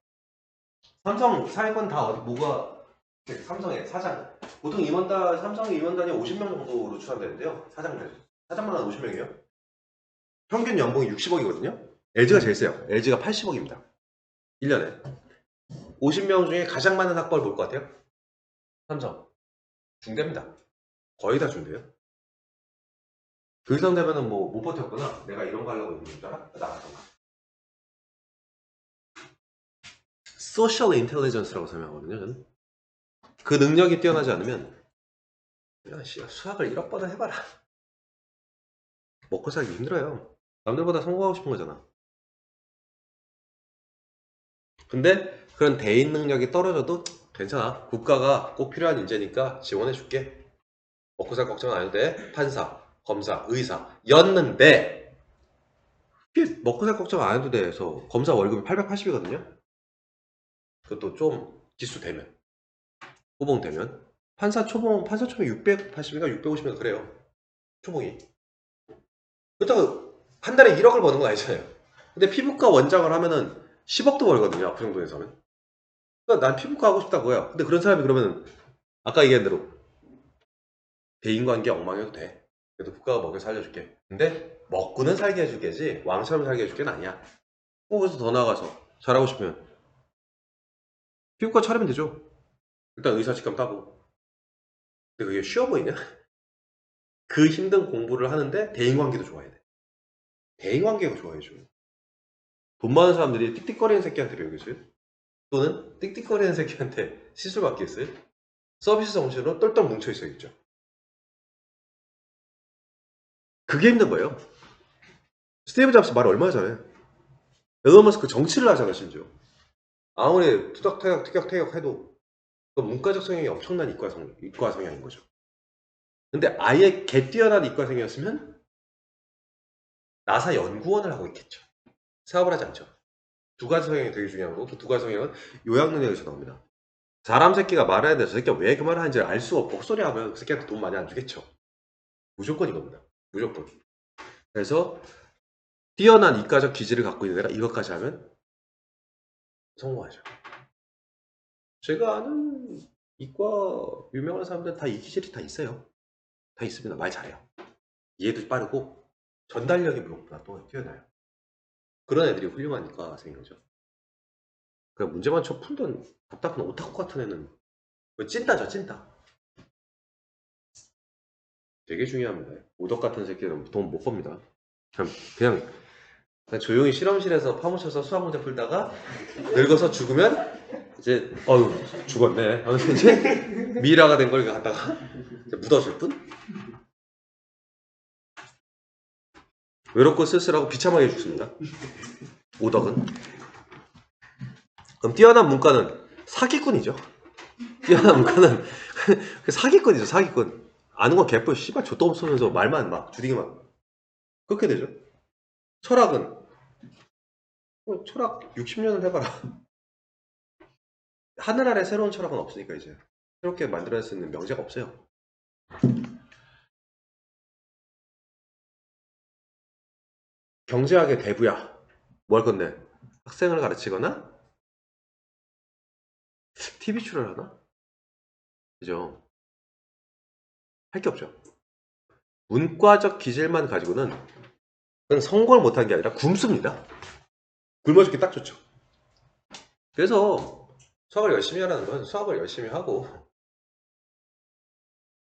삼성 사회권 다 어디 뭐가 삼성의 사장 보통 임원단 삼성 임원단이 50명 정도로 추산되는데요. 사장만 한 50명이에요. 평균 연봉이 60억이거든요. LG가 제일 세요. LG가 80억입니다. 1년에 50명 중에 가장 많은 학벌 볼 것 같아요? 삼성 중대입니다. 거의 다 중대요. 그 이상 되면은 뭐 못 버텼구나. 내가 이런 거 하려고 있는 줄 알아? 나가던가. 소셜 인텔리전스라고 설명하거든요. 저는 그 능력이 뛰어나지 않으면 야, 씨, 수학을 1억 번은 해봐라. 먹고 살기 힘들어요. 남들보다 성공하고 싶은 거잖아. 근데 그런 대인 능력이 떨어져도 괜찮아. 국가가 꼭 필요한 인재니까 지원해줄게. 먹고 살 걱정 안 해도 돼. 판사, 검사, 의사 였는데 먹고 살 걱정 안 해도 돼서 검사 월급이 880이거든요. 그것도 좀 기수 되면 호봉 되면 판사 초봉 680인가 650인가 그래요. 초봉이. 그렇다고 한 달에 1억을 버는 건 아니잖아요. 근데 피부과 원장을 하면은 10억도 벌거든요. 그 정도에서 하면. 그러니까 난 피부과 하고 싶다고요. 근데 그런 사람이 그러면 아까 얘기한 대로 대인관계 엉망해도 돼. 그래도 국가가 먹여 살려줄게. 근데 먹고는 살게 해줄게지 왕처럼 살게 해줄 게 아니야. 거기서 더 나아가서 잘하고 싶으면 피부과 차리면 되죠. 일단 의사 직감 따고. 근데 그게 쉬워 보이냐? 그 힘든 공부를 하는데 대인관계도 좋아야 돼. 대인관계가 좋아야죠. 돈 많은 사람들이 띡띡거리는 새끼한테 배우겠어요? 또는 띡띡거리는 새끼한테 시술 받겠어요? 서비스 정신으로 똘똘 뭉쳐 있어야겠죠. 그게 힘든 거예요. 스티브 잡스 말 얼마나 잘해. 앨런 머스크 정치를 하잖아 심지어. 아무리 투닥투닥 티격태격 해도 그 문과적 성향이 엄청난 이과 성향인 거죠. 근데 아예 개 뛰어난 이과 성향이었으면 나사 연구원을 하고 있겠죠. 사업을 하지 않죠. 두 가지 성향이 되게 중요하고 그 두 가지 성향은 요약 능력에서 나옵니다. 사람 새끼가 말해야 돼. 저 새끼가 왜 그 말을 하는지 알 수가 없고 헛소리 하면 그 새끼한테 돈 많이 안 주겠죠. 무조건 이겁니다. 무조건. 그래서 뛰어난 이과적 기질을 갖고 있는 애라 이것까지 하면 성공하죠. 제가 아는 이과 유명한 사람들 다 이 기질이 다 있어요. 다 있습니다. 말 잘해요. 이해도 빠르고 전달력이 무엇보다 또 뛰어나요. 그런 애들이 훌륭한 이과생인 거죠. 그냥 문제만 쳐 풀던 답답한 오타쿠 같은 애는 찐따죠, 찐따. 되게 중요합니다. 오덕 같은 새끼는 돈 못 법니다. 그냥 조용히 실험실에서 파묻혀서 수학 문제 풀다가 늙어서 죽으면 이제 어휴 죽었네 하면서 이제 미라가 된 걸 갖다가 묻어줄 뿐. 외롭고 쓸쓸하고 비참하게 죽습니다. 오덕은. 그럼 뛰어난 문과는 사기꾼이죠. 뛰어난 문과는 사기꾼이죠. 사기꾼. 아는 건 개뿔 씨발 좆도 없으면서 말만 막 주둥이만 그렇게 되죠. 철학은 철학 60년을 해봐라. 하늘 아래 새로운 철학은 없으니까 이제 새롭게 만들어낼 수 있는 명제가 없어요. 경제학의 대부야. 뭐 할 건데? 학생을 가르치거나 TV 출연하나? 그죠? 할 게 없죠. 문과적 기질만 가지고는 그건 성공을 못한 게 아니라 굶습니다. 굶어 죽기 딱 좋죠. 그래서 수학을 열심히 하라는 건 수학을 열심히 하고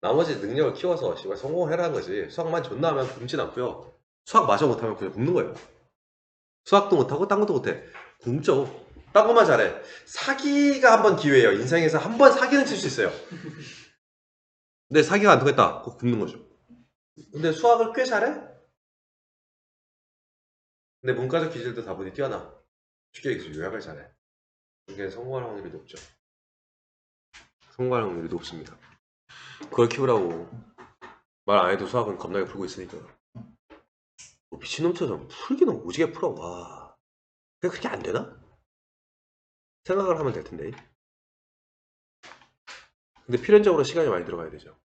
나머지 능력을 키워서 성공을 해라는 거지. 수학만 존나 하면 굶진 않고요. 수학 마저 못하면 그냥 굶는 거예요. 수학도 못하고 딴 것도 못해. 굶죠. 딴 것만 잘해. 사기가 한 번 기회예요. 인생에서 한 번 사기는 칠 수 있어요. 근데 사기가 안 통했다. 그거 굶는 거죠. 근데 수학을 꽤 잘해? 근데 문과적 기질도 다분히 뛰어나. 쉽게 얘기해서 요약을 잘해. 이게 성공할 확률이 높죠. 성공할 확률이 높습니다. 그걸 키우라고 말 안 해도 수학은 겁나게 풀고 있으니까. 뭐 미친놈처럼 풀기는 오지게 풀어. 와. 그게 안 되나? 생각을 하면 될 텐데. 근데 필연적으로 시간이 많이 들어가야 되죠.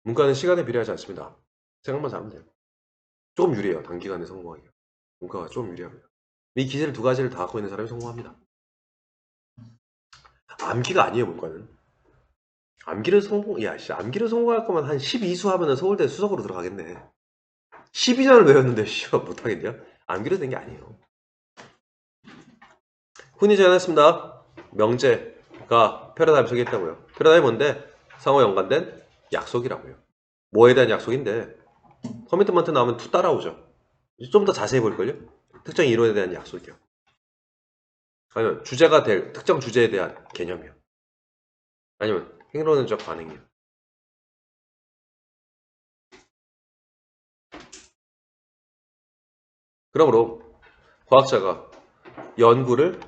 문과는 시간에 비례하지 않습니다. 생각만 잘하면 돼요. 조금 유리해요. 단기간에 성공하기가. 문과가 좀 유리합니다. 이 기질 두 가지를 다 갖고 있는 사람이 성공합니다. 암기가 아니에요, 문과는. 암기를 성공할 거면 한 12수 하면은 서울대 수석으로 들어가겠네. 12전을 외웠는데 씨발 못하겠냐? 암기로 된 게 아니에요. 흔히 제안했습니다. 명제가 패러다임 속에 있다고요. 패러다임이 뭔데? 상호 연관된 약속이라고요. 뭐에 대한 약속인데 커미트먼트 나오면 툭 따라오죠. 좀 더 자세히 볼걸요? 특정 이론에 대한 약속이요. 아니면 주제가 될 특정 주제에 대한 개념이요. 아니면 행론론적 반응이요. 그러므로 과학자가 연구를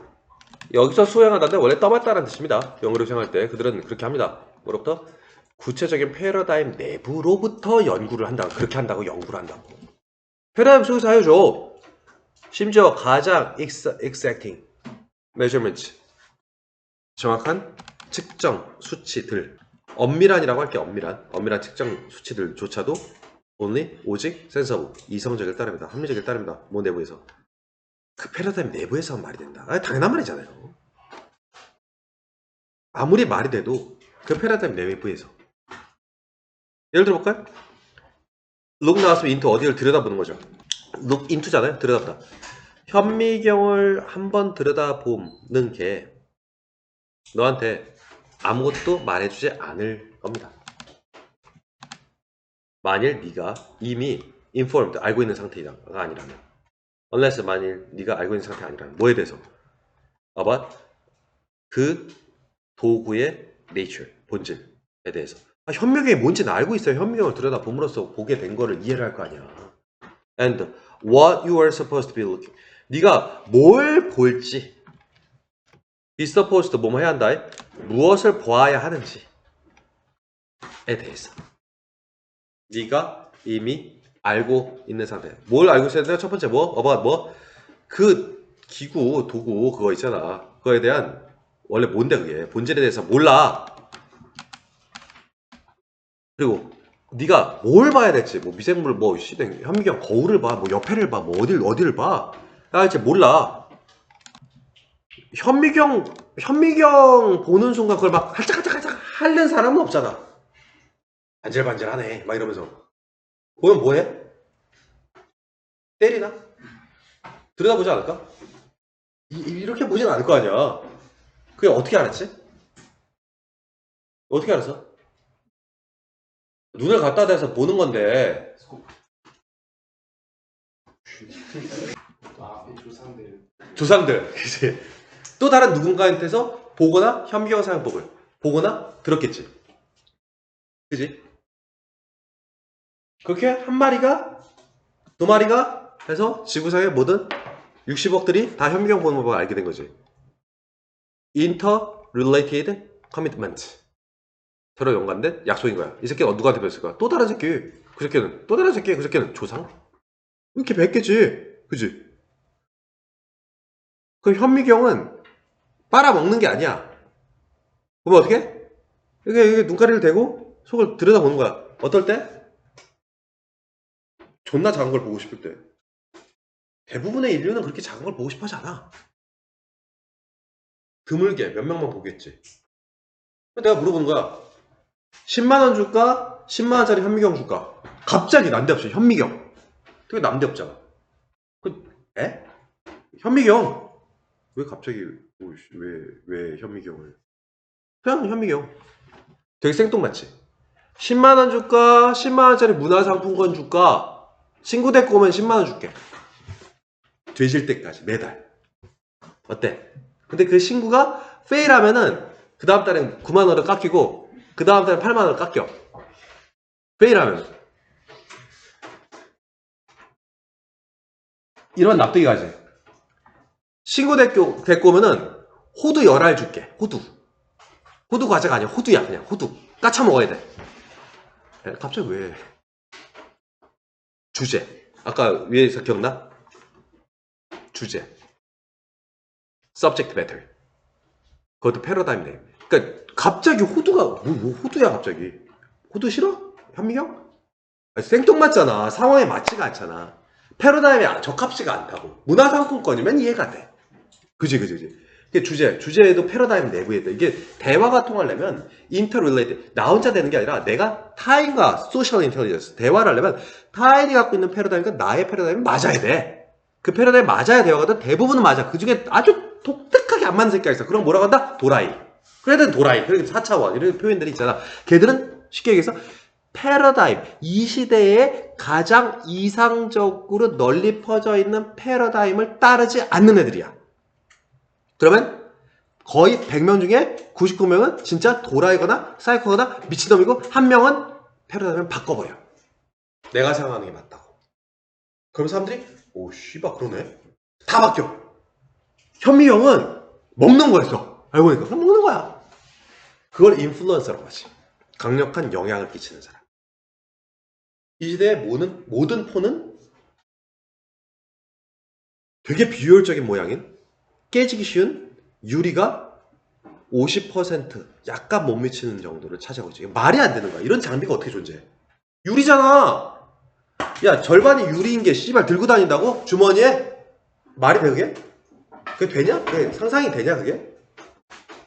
여기서 수행한다는데 원래 떠맡다는 뜻입니다. 영어로 수행할 때 그들은 그렇게 합니다. 뭐로부터? 구체적인 패러다임 내부로부터 연구를 한다. 그렇게 한다고 연구를 한다고. 패러다임 속에서 하여줘. 심지어 가장 exacting measurement 정확한 측정 수치들 엄밀한이라고 할게. 엄밀한 측정 수치들조차도 only 오직 sensible 이성적일 따릅니다. 합리적일 따릅니다. 뭐 내부에서 그 패러다임 내부에서 한 말이 된다. 당연한 말이잖아요. 아무리 말이 돼도 그 패러다임 내부에서 예를 들어볼까요? look 나왔으면 into 어디를 들여다보는 거죠. look into잖아요. 들여다보다. 현미경을 한번 들여다보는 게 너한테 아무것도 말해주지 않을 겁니다. 만일 네가 이미 informed, 알고 있는 상태가 아니라면. unless 만일 네가 알고 있는 상태 아니라면 뭐에 대해서? about 그 도구의 nature, 본질에 대해서. 현미경이 뭔지는 알고 있어요. 현미경을 들여다봄으로써 보게 된 거를 이해를 할 거 아니야. And what you are supposed to be looking. 네가 뭘 볼지. be supposed to 뭐뭐 해야 한다. 무엇을 보아야 하는지에 대해서. 네가 이미 알고 있는 상태. 뭘 알고 있어야 되나? 첫 번째 뭐? about 뭐? 그 기구, 도구 그거 있잖아. 그거에 대한 원래 뭔데 그게? 본질에 대해서 몰라. 그리고 네가 뭘 봐야 될지 뭐 미생물 뭐 현미경 거울을 봐, 뭐 옆에를 봐, 뭐 어디를 봐. 나 이제 몰라. 현미경 보는 순간 그걸 막 할짝할짝할짝 하는 사람은 없잖아. 반질반질하네 막 이러면서 보면 뭐해? 때리나? 들여다보지 않을까? 이렇게 보진 않을 거 아니야. 그게 어떻게 알았지? 어떻게 알았어? 눈을 갖다 대서 보는 건데. 조상들 그치? 또 다른 누군가한테서 보거나 현미경 사용법을 보거나 들었겠지. 그지? 그렇게 한 마리가 두 마리가 해서 지구상의 모든 60억들이 다 현미경 보는 법을 알게 된 거지. Interrelated commitment. 서로 연관된 약속인 거야. 이 새끼는 누구한테 배웠을 거야? 또 다른 새끼. 그 새끼는 또 다른 새끼. 그 새끼는 조상? 이렇게 뵙겠지. 그지? 그 현미경은 빨아먹는 게 아니야. 그러면 어떻게? 이게 눈가리를 대고 속을 들여다보는 거야. 어떨 때? 존나 작은 걸 보고 싶을 때. 대부분의 인류는 그렇게 작은 걸 보고 싶어 하지 않아. 드물게 몇 명만 보겠지. 내가 물어보는 거야. 10만원 줄까? 10만원짜리 현미경 줄까? 갑자기 난데없이 현미경. 되게 난데없잖아. 에? 현미경. 왜 갑자기 왜 현미경을? 그냥 현미경. 되게 생뚱맞지? 10만원 줄까? 10만원짜리 문화상품권 줄까? 친구 데리고 오면 10만원 줄게. 되질 때까지 매달. 어때? 근데 그 친구가 페일하면은 그 다음 달엔 9만원을 깎이고 그 다음 달엔 8만원을 깎여. 페일하면. 이런 납득이 가지. 친구 데리고 오면은 호두 10알 줄게. 호두 과자가 아니야. 호두야 그냥 호두. 까쳐 먹어야 돼. 갑자기 왜? 주제. 아까 위에서 기억나? 주제. subject matter. 그것도 패러다임 네임. 그러니까 갑자기 호두가 뭐 호두야 갑자기. 호두 싫어? 현미경? 생뚱맞잖아. 상황에 맞지가 않잖아. 패러다임에 적합지가 않다고. 문화상품권이면 이해가 돼. 그지. 이게 주제에도 패러다임 내부에 있다. 이게 대화가 통하려면 interrelated. 나 혼자 되는 게 아니라 내가 타인과 social intelligence 대화를 하려면 타인이 갖고 있는 패러다임과 나의 패러다임이 맞아야 돼. 그 패러다임 맞아야 대화거든. 대부분은 맞아. 그 중에 아주 독특하게 안 맞는 새끼가 있어. 그럼 뭐라고 한다? 도라이. 그래도 도라이. 그렇게 4차원 이런 표현들이 있잖아. 걔들은 쉽게 얘기해서 패러다임, 이 시대에 가장 이상적으로 널리 퍼져 있는 패러다임을 따르지 않는 애들이야. 그러면 거의 100명 중에 99명은 진짜 도라이거나 사이코거나 미친놈이고 한 명은 패러다임을 바꿔버려. 내가 생각하는 게 맞다고. 그럼 사람들이 오 씨발 그러네. 다 바뀌어. 현미경은 먹는 거였어. 알고 보니까 그럼 먹는 거야. 그걸 인플루언서라고 하지. 강력한 영향을 끼치는 사람. 이 시대의 모든 폰은 되게 비효율적인 모양인 깨지기 쉬운 유리가 50% 약간 못 미치는 정도를 차지하고 있지. 말이 안 되는 거야. 이런 장비가 어떻게 존재해? 유리잖아. 야 절반이 유리인 게 씨발 들고 다닌다고? 주머니에? 말이 돼 그게? 그게 되냐? 그게 상상이 되냐 그게?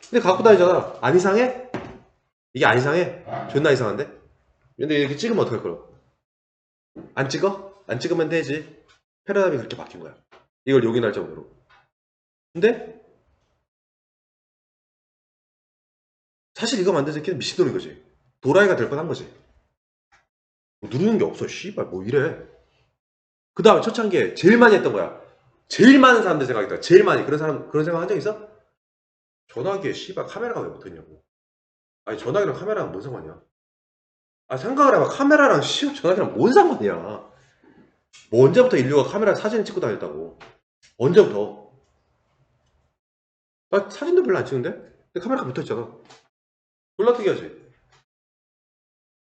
근데 갖고 다니잖아. 안 이상해? 이게 안 이상해? 존나 이상한데? 근데 이렇게 찍으면 어떡할 거야? 안 찍어? 안 찍으면 되지. 패러다임이 그렇게 바뀐 거야. 이걸 용인할 정도로. 근데 사실 이거 만든 새끼는 미친놈인 거지. 도라이가 될 뻔한 거지. 뭐 누르는 게 없어. 씨발 뭐 이래. 그 다음에 초창기에 제일 많이 했던 거야. 제일 많은 사람들 생각이다. 제일 많이. 그런 생각 한 적 있어? 전화기에 씨발 카메라가 왜 붙어있냐고. 아니 전화기랑 카메라랑 뭔 상관이야? 아 생각을 해봐. 카메라랑 전화기랑 뭔 상관이야. 뭐 언제부터 인류가 카메라 사진을 찍고 다녔다고. 언제부터? 나 사진도 별로 안 찍는데? 근데 카메라가 붙어있잖아. 졸라 특이하지?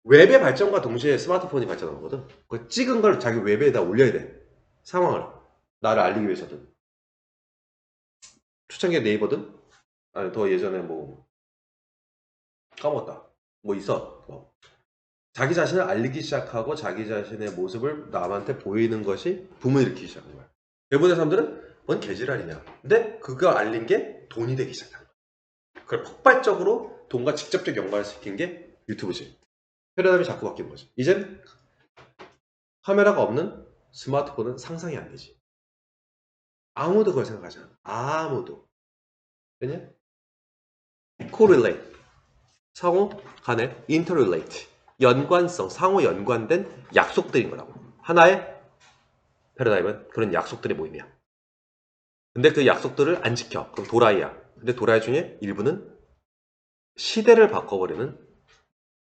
웹의 발전과 동시에 스마트폰이 발전한 거거든. 그 찍은 걸 자기 웹에다 올려야 돼. 상황을. 나를 알리기 위해서든. 초창기에 네이버든? 아니 더 예전에 뭐 까먹었다. 뭐 있어. 자기 자신을 알리기 시작하고 자기 자신의 모습을 남한테 보이는 것이 붐을 일으키기 시작한 거야. 대부분의 사람들은 뭔 개지랄이냐. 근데 그거 알린 게 돈이 되기 시작한 거야. 그걸 폭발적으로 돈과 직접적 연관을 시킨 게 유튜브지. 패러다임이 자꾸 바뀌는 거지. 이젠 카메라가 없는 스마트폰은 상상이 안 되지. 아무도 그걸 생각하지 않아. 아무도. 왜냐? correlate. 상호 간의 interrelate. 연관성, 상호 연관된 약속들인 거라고. 하나의 패러다임은 그런 약속들의 모임이야. 근데 그 약속들을 안 지켜. 그럼 도라이야. 근데 도라이 중에 일부는 시대를 바꿔버리는,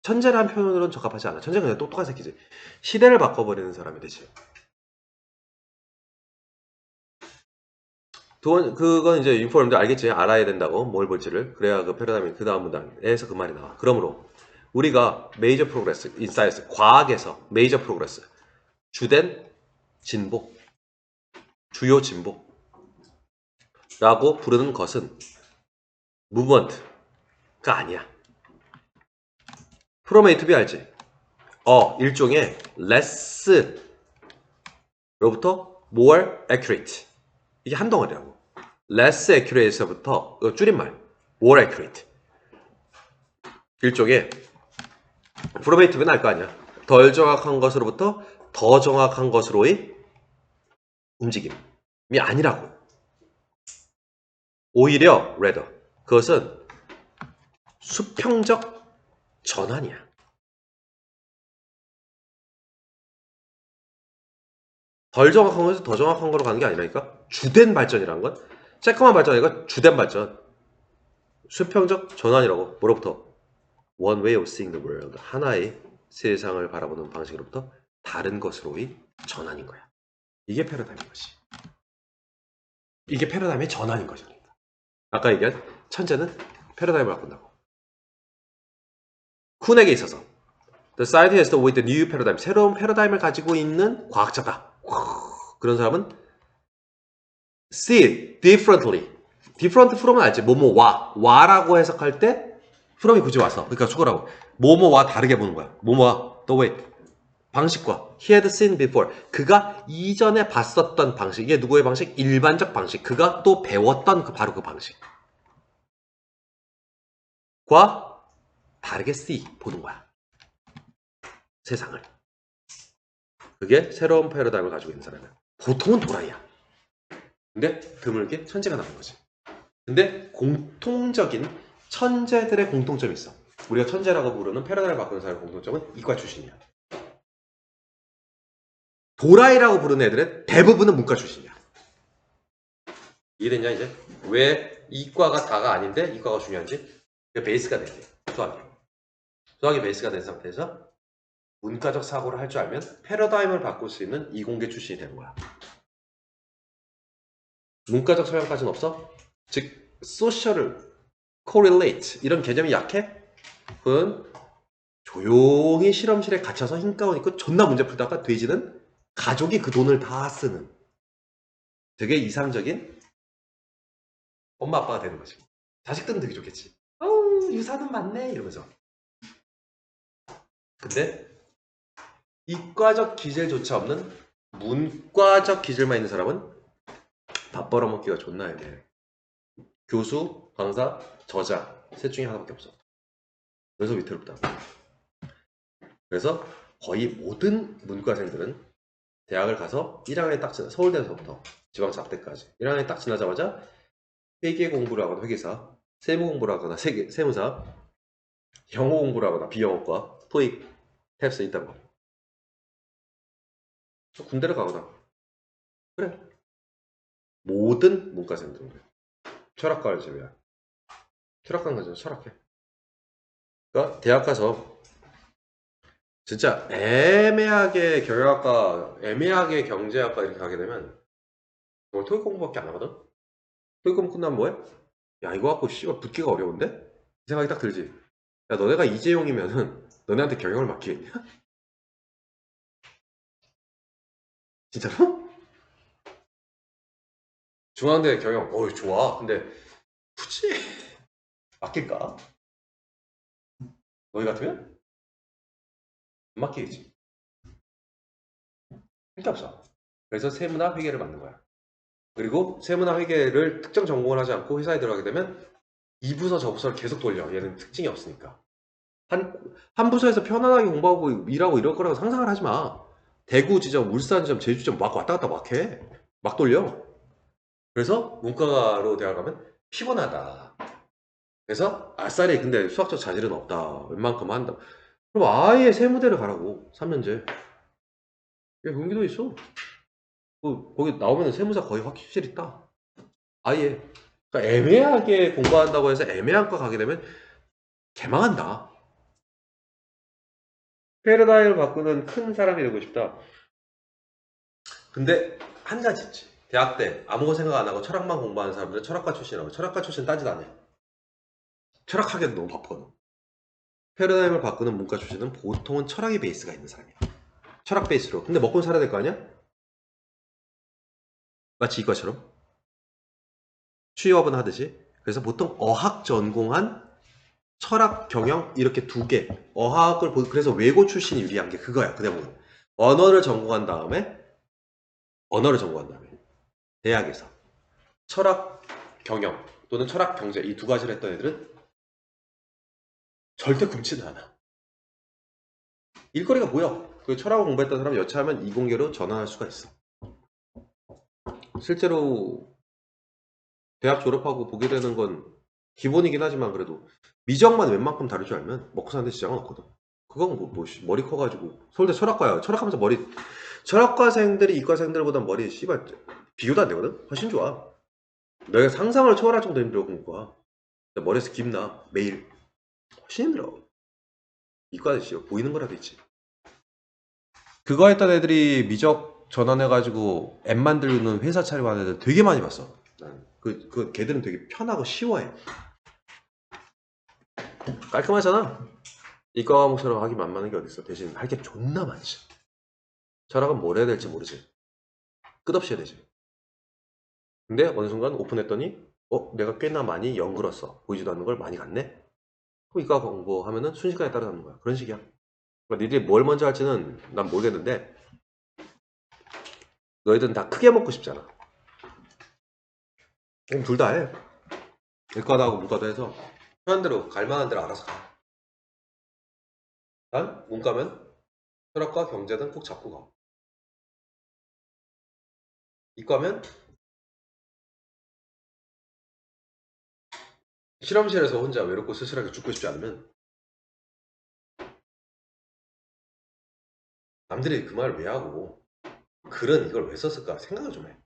천재라는 표현으로는 적합하지 않아. 천재가 그냥 똑똑한 새끼지. 시대를 바꿔버리는 사람이 되지. 그건 이제 인포럼들 알겠지. 알아야 된다고. 뭘 볼지를. 그래야 그 패러다임이 그 다음 문단에서 그 말이 나와. 그러므로 우리가 메이저 프로그레스, 인사이언스, 과학에서 메이저 프로그레스, 주된 진보, 주요 진보라고 부르는 것은 무브먼트가 아니야. 프롬 A to B 알지? 일종의 less로부터 more accurate. 이게 한 덩어리라고. less accurate에서부터 줄임말 more accurate. 일종의 프롬 A to B는 알 거 아니야. 덜 정확한 것으로부터 더 정확한 것으로의 움직임이 아니라고. 오히려 rather 그것은 수평적 전환이야. 덜 정확한 것에서 더 정확한 거로 가는 게 아니라니까. 주된 발전이란 건 쬐끄만 발전이 아니라 주된 발전. 수평적 전환이라고. 뭐로부터? One way of seeing the world. 하나의 세상을 바라보는 방식으로부터 다른 것으로의 전환인 거야. 이게 패러다임인 것이. 이게 패러다임의 전환인 거죠. 아까 얘기한 천재는 패러다임을 바꾼다고. 쿤에게 있어서 The scientist with the new paradigm. 새로운 패러다임을 가지고 있는 과학자다. 그런 사람은 see it differently. different from은 알지? 뭐뭐와. 와라고 해석할 때 from이 굳이 와서. 그러니까 수거라고. 뭐뭐와 다르게 보는 거야. 뭐뭐와 the way. 방식과 he had seen before. 그가 이전에 봤었던 방식. 이게 누구의 방식? 일반적 방식. 그가 또 배웠던 바로 그 방식. 과 다르게 see. 보는 거야. 세상을. 그게 새로운 패러다임을 가지고 있는 사람이야. 보통은 도라이야. 근데 드물게 천재가 나온 거지. 근데 공통적인 천재들의 공통점이 있어. 우리가 천재라고 부르는 패러다임을 바꾸는 사람의 공통점은 이과 출신이야. 도라이라고 부르는 애들은 대부분은 문과 출신이야. 이해됐냐 이제? 왜 이과가 다가 아닌데 이과가 중요한지? 베이스가 돼야 돼. 수학이. 수학이 베이스가 된 상태에서 문과적 사고를 할 줄 알면 패러다임을 바꿀 수 있는 이공계 출신이 되는 거야. 문과적 소양까지는 없어? 즉 소셜을 correlate 이런 개념이 약해? 그건 조용히 실험실에 갇혀서 흰가운 입고 존나 문제 풀다가 돼지는 가족이 그 돈을 다 쓰는 되게 이상적인 엄마 아빠가 되는 거지. 자식들은 되게 좋겠지. 유사는 많네 이러면서. 근데 이과적 기질조차 없는 문과적 기질만 있는 사람은 밥 벌어먹기가 존나 애매해. 교수, 강사, 저자 셋 중에 하나밖에 없어. 그래서 위태롭다. 그래서 거의 모든 문과생들은 대학을 가서 1학년에 딱 지나 서울대에서부터 지방자대까지 1학년에 딱 지나자마자 회계 공부를 하거나 회계사, 세무 공부를 하거나 세무사, 영어 공부를 하거나 비영어과, 토익, 탭스 있단 말이야. 군대를 가거나 그래. 모든 문과생들은 그래. 철학과를 제외한. 철학과는 가죠. 철학해. 그러니까 대학 가서 진짜 애매하게 경영학과, 애매하게 경제학과 이렇게 가게 되면 너 토익 공부밖에 안 하거든? 토익 공부 끝나면 뭐해? 야 이거 갖고 씨발 붙기가 어려운데? 이 생각이 딱 들지. 야 너네가 이재용이면은 너네한테 경영을 맡기겠냐? 진짜로? 중앙대 경영 어이 좋아. 근데 굳이 맡길까? 너희 같으면? 안 맡기겠지. 필요 없어. 그래서 세무나 회계를 맡는 거야. 그리고 세무나 회계를 특정 전공을 하지 않고 회사에 들어가게 되면 이 부서 저 부서를 계속 돌려. 얘는 특징이 없으니까. 한 부서에서 편안하게 공부하고 일하고 이럴 거라고 상상을 하지 마. 대구 지점, 울산 지점, 제주 지점 막 왔다 갔다 막 해. 막 돌려. 그래서 문과로 대학 가면 피곤하다. 그래서 아싸리 근데 수학적 자질은 없다. 웬만큼 한다. 그럼 아예 세무대를 가라고. 3년제. 야, 경기도에 있어. 거기 나오면 세무사 거의 확실히 따. 아예. 그러니까 애매하게 공부한다고 해서 애매한 과 가게 되면 개망한다. 패러다임을 바꾸는 큰 사람이 되고 싶다. 근데 한 가지 있지. 대학 때 아무것도 생각 안 하고 철학만 공부하는 사람들 철학과 출신이라고. 철학과 출신 따지도 안 해. 철학하기도 너무 바쁘거든. 패러다임을 바꾸는 문과 출신은 보통은 철학의 베이스가 있는 사람이야. 철학 베이스로. 근데 먹고 살아야 될 거 아니야? 마치 이과처럼. 취업은 하듯이. 그래서 보통 어학 전공한 철학 경영 이렇게 두 개. 어학을 그래서 외고 출신이 유리한 게 그거야. 그 대부분. 언어를 전공한 다음에 대학에서 철학 경영 또는 철학 경제 이 두 가지를 했던 애들은 절대 굶지는 않아. 일거리가 뭐야? 그 철학을 공부했던 사람이 여차하면 이공계로 전환할 수가 있어. 실제로 대학 졸업하고 보게 되는 건 기본이긴 하지만 그래도 미적만 웬만큼 다룰 줄 알면 먹고 사는데 지장은 없거든. 그건 머리 커가지고 서울대 철학과야. 철학하면서 철학과생들이 이과생들보다 머리 씨발 비교도 안 되거든. 훨씬 좋아. 내가 상상을 초월할 정도 힘들어 공부가. 머리에서 김나 매일 훨씬 힘들어. 이과는 씨발 보이는 거라도 있지. 그거 했던 애들이 미적 전환해가지고 앱 만들는 회사 차리고 하는 애들 되게 많이 봤어. 걔들은 되게 편하고 쉬워해. 깔끔하잖아. 이과 과목처럼 하기 만만한 게 어딨어. 대신 할 게 존나 많지. 철학은 뭘 해야 될지 모르지. 끝없이 해야 되지. 근데 어느 순간 오픈했더니 내가 꽤나 많이 연글었어. 보이지도 않는 걸 많이 갔네. 그럼 이과 공부하면은 순식간에 따라잡는 거야. 그런 식이야. 그러니까 니들이 뭘 먼저 할지는 난 모르겠는데 너희들은 다 크게 먹고 싶잖아. 그럼 둘 다 해. 이과도 하고 문과도 해서 편한 대로 갈만한 대로 알아서 가. 난 문과면 철학과 경제든 꼭 잡고 가. 이과면 실험실에서 혼자 외롭고 쓸쓸하게 죽고 싶지 않으면 남들이 그 말을 왜 하고 글은 이걸 왜 썼을까 생각을 좀 해.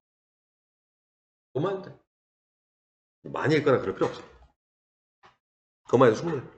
그만 돼. 많이 읽거나 그럴 필요 없어. 그것만 해도 충분해.